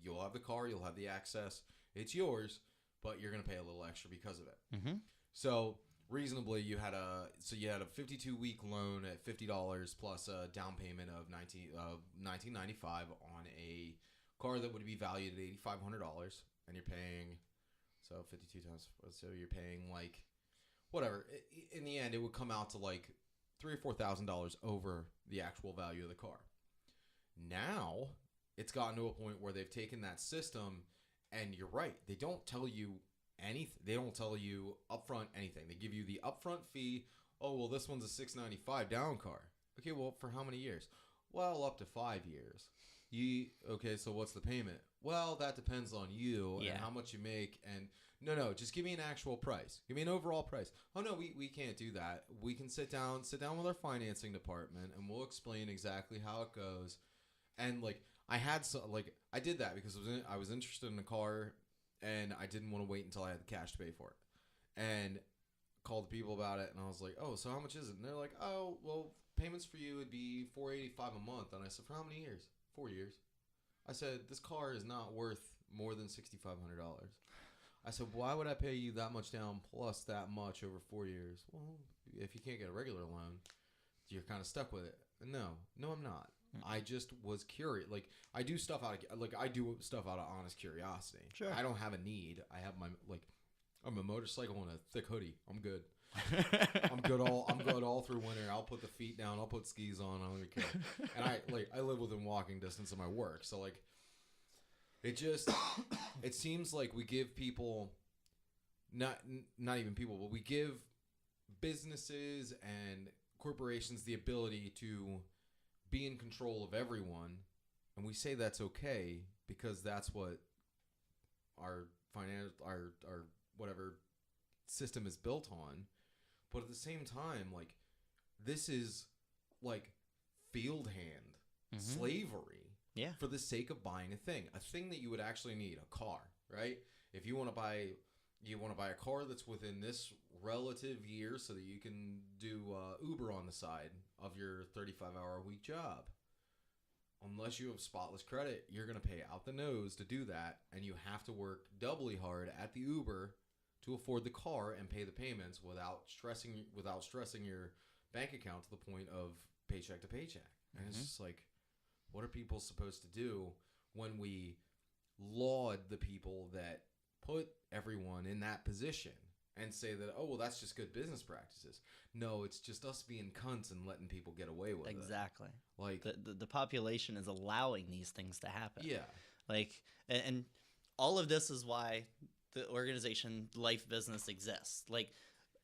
B: you'll have the car, you'll have the access, it's yours, but you're going to pay a little extra because of it. So reasonably, you had a 52-week loan at $50 plus a down payment of $19.95 on a car that would be valued at $8,500, and you're paying, so 52 times, so you're paying like, whatever. In the end, it would come out to like $3,000 or $4,000 over the actual value of the car. Now it's gotten to a point where they've taken that system, and you're right, they don't tell you anything. They don't tell you upfront anything. They give you the upfront fee. Oh, well, this one's a $695 down car. Okay, well, for how many years? Well, up to 5 years. Okay, so what's the payment? Well, that depends on you and how much you make. And no, just give me an actual price. Give me an overall price. Oh no, we can't do that. We can sit down with our financing department, and we'll explain exactly how it goes. And like, I did that because I was interested in a car, and I didn't want to wait until I had the cash to pay for it. And called the people about it, and I was like, oh, so how much is it? And they're like, oh, well, payments for you would be $485 a month. And I said, for how many years? 4 years. I said, this car is not worth more than $6,500. I said, why would I pay you that much down plus that much over 4 years? Well, if you can't get a regular loan, you're kind of stuck with it. No, I'm not. I just was curious. Like, I do stuff out of honest curiosity.
A: Sure.
B: I don't have a need. I have I'm a motorcycle and a thick hoodie. I'm good. I'm good all through winter. I'll put the feet down. I'll put skis on. I don't even care. And I live within walking distance of my work. So like, it seems like we give people, not even people, but we give businesses and corporations the ability to be in control of everyone, and we say that's okay because that's what our whatever system is built on. But at the same time, like, this is like field hand slavery for the sake of buying a thing that you would actually need, a car, right? If you want to buy a car that's within this relative year so that you can do Uber on the side of your 35-hour-a-week job. Unless you have spotless credit, you're going to pay out the nose to do that, and you have to work doubly hard at the Uber to afford the car and pay the payments without stressing your bank account to the point of paycheck to paycheck. And it's just like, what are people supposed to do when we laud the people that put everyone in that position and say that, oh, well, that's just good business practices. No, it's just us being cunts and letting people get away with it.
A: Exactly.
B: Like,
A: the population is allowing these things to happen.
B: yeah.
A: Like, and all of this is why the organization Life Business exists. Like,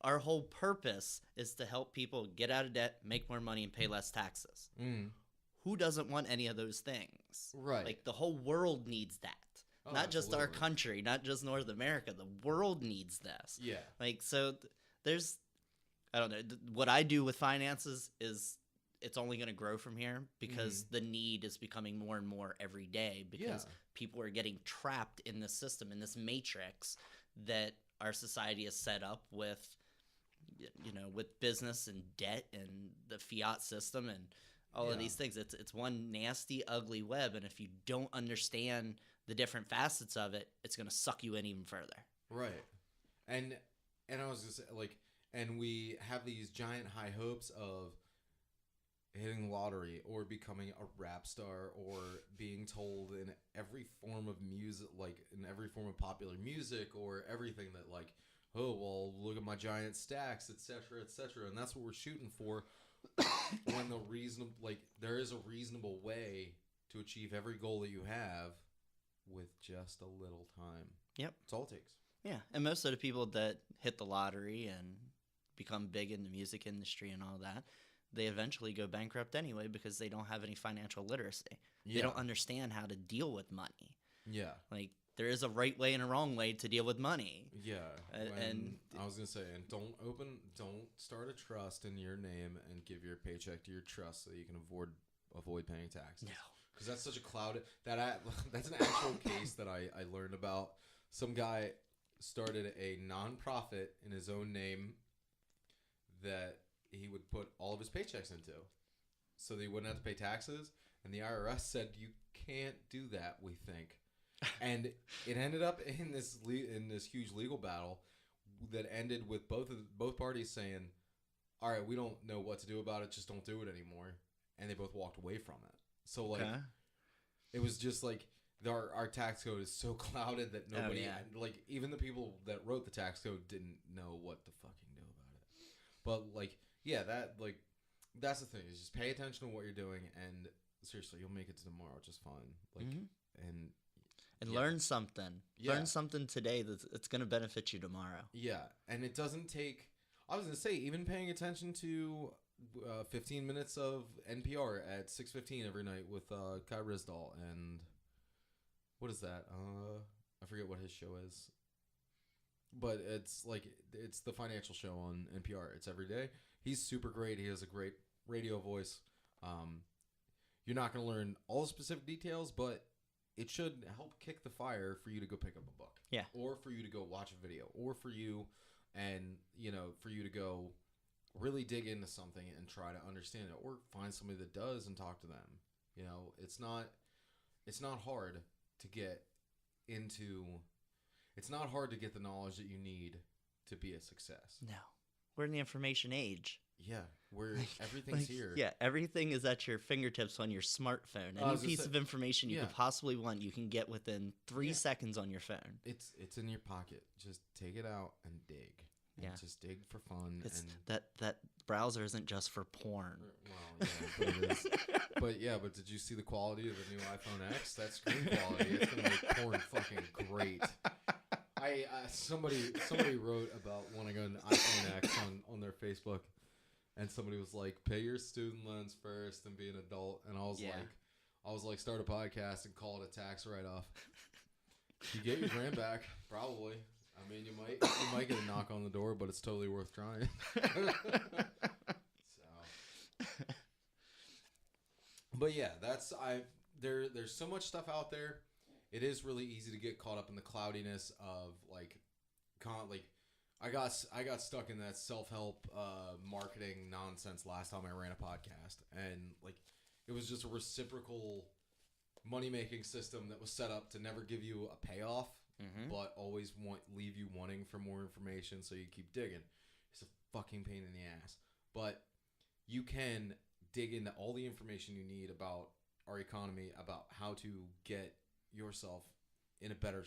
A: our whole purpose is to help people get out of debt, make more money, and pay less taxes.
B: Mm.
A: Who doesn't want any of those things?
B: Right.
A: Like, the whole world needs that.
B: Oh,
A: not just our
B: absolutely.
A: country, not just North America. The world needs this.
B: Yeah.
A: Like, so there's, I don't know, what I do with finances is it's only going to grow from here because the need is becoming more and more every day because people are getting trapped in this system, in this matrix that our society is set up with, with business and debt and the fiat system and all of these things. It's one nasty, ugly web. And if you don't understand the different facets of it, it's going to suck you in even further.
B: Right. And I was just like, and we have these giant high hopes of hitting the lottery or becoming a rap star or being told in every form of music, like in every form of popular music or everything that like, oh, well, look at my giant stacks, etc., etc. And that's what we're shooting for. When there is a reasonable way to achieve every goal that you have with just a little time.
A: Yep.
B: That's all it takes.
A: Yeah. And most of the people that hit the lottery and become big in the music industry and all that, they eventually go bankrupt anyway because they don't have any financial literacy. Yeah. They don't understand how to deal with money.
B: Yeah.
A: Like, there is a right way and a wrong way to deal with money.
B: Yeah. And I was going to say, and don't start a trust in your name and give your paycheck to your trust so that you can avoid paying taxes.
A: No.
B: Because that's such a cloud. That's an actual case that I learned about. Some guy started a nonprofit in his own name that he would put all of his paychecks into so that he wouldn't have to pay taxes. And the IRS said, you can't do that, we think. And it ended up in this huge legal battle that ended with both parties saying, all right, we don't know what to do about it, just don't do it anymore. And they both walked away from it. So, like, it was just like our tax code is so clouded that nobody, like, even the people that wrote the tax code didn't know what to fucking do about it. But, like, yeah, that's the thing, is just pay attention to what you're doing, and seriously, you'll make it to tomorrow just fine. Like, and
A: learn something. Yeah. Learn something today that's going to benefit you tomorrow.
B: Yeah, and it doesn't take, I was going to say, even paying attention to 15 minutes of NPR at 6:15 every night with Kai Rizdal and what is that? I forget what his show is, but it's the financial show on NPR. It's every day. He's super great. He has a great radio voice. You're not going to learn all the specific details, but it should help kick the fire for you to go pick up a book.
A: Yeah.
B: Or for you to go watch a video, or for you to go really dig into something and try to understand it, or find somebody that does and talk to them. You know, it's not hard to get into, it's not hard to get the knowledge that you need to be a success.
A: No. We're in the information age.
B: Yeah, where everything's here.
A: Yeah, everything is at your fingertips on your smartphone. Any piece of information you could possibly want, you can get within 3 seconds on your phone.
B: It's in your pocket. Just take it out and dig. And just dig for fun.
A: It's that browser isn't just for porn.
B: Well, yeah, but it is. But did you see the quality of the new iPhone X? That screen quality, it's gonna make porn fucking great. Somebody wrote about wanting an iPhone X on their Facebook, and somebody was like, "Pay your student loans first and be an adult." And I was like, start a podcast and call it a tax write-off. You get your grand back, probably. I mean, you might get a knock on the door, but it's totally worth trying. But yeah, there's so much stuff out there. It is really easy to get caught up in the cloudiness of I got stuck in that self-help marketing nonsense last time I ran a podcast, and it was just a reciprocal money-making system that was set up to never give you a payoff, but always leave you wanting for more information, so you keep digging. It's a fucking pain in the ass, but you can dig into all the information you need about our economy, about how to get yourself in a better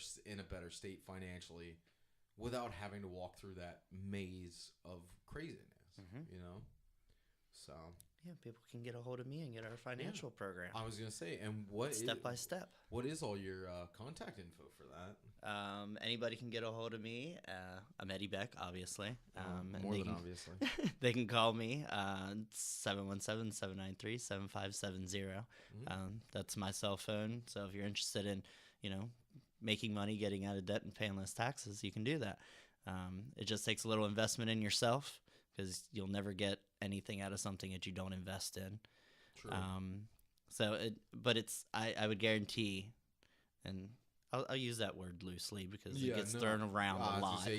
B: state financially without having to walk through that maze of craziness. You know, so
A: yeah, people can get a hold of me and get our financial program.
B: I was gonna say, and what
A: step by step.
B: What is all your contact info for that?
A: Anybody can get a hold of me. I'm Eddie Beck, obviously.
B: More than obviously.
A: They can call me 717-793-7570. That's my cell phone. So if you're interested in, making money, getting out of debt, and paying less taxes, you can do that. It just takes a little investment in yourself, because you'll never get anything out of something that you don't invest in.
B: True.
A: I would guarantee, and I'll use that word loosely because it gets thrown around a lot.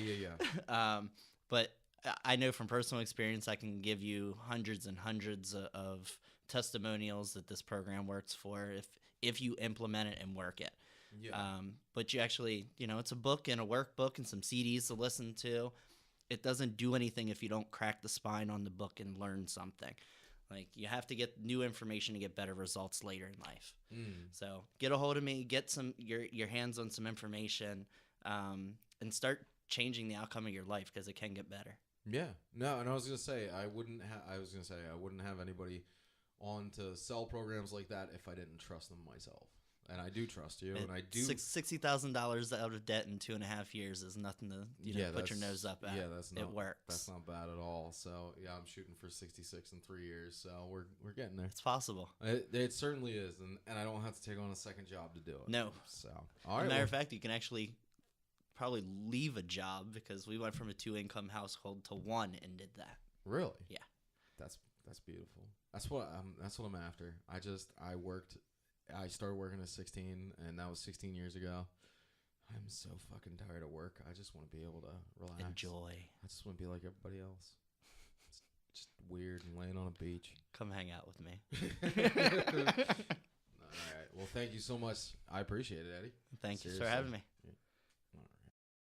A: But I know from personal experience, I can give you hundreds and hundreds of testimonials that this program works for if you implement it and work it. Yeah. But you actually, it's a book and a workbook and some CDs to listen to. It doesn't do anything if you don't crack the spine on the book and learn something. Like, you have to get new information to get better results later in life. So get a hold of me, get your hands on some information, and start changing the outcome of your life, because it can get better.
B: Yeah. No, and I was gonna say I wouldn't have anybody on to sell programs like that if I didn't trust them myself. And I do trust you, and I do.
A: $60,000 out of debt in 2.5 years is nothing to put your nose up at.
B: Yeah, it
A: works.
B: That's not bad at all. So yeah, I'm shooting for 66 in 3 years. So we're getting there.
A: It's possible.
B: It certainly is, and I don't have to take on a second job to do it.
A: No.
B: So all right.
A: As a matter of fact, you can actually probably leave a job, because we went from a 2-income household to 1 and did that.
B: Really?
A: Yeah.
B: That's beautiful. That's what I'm after. I started working at 16, and that was 16 years ago. I'm so fucking tired of work. I just want to be able to relax.
A: Enjoy.
B: I just want to be like everybody else. It's just weird and laying on a beach.
A: Come hang out with me.
B: All right. Well, thank you so much. I appreciate it, Eddie.
A: Thank you for having me.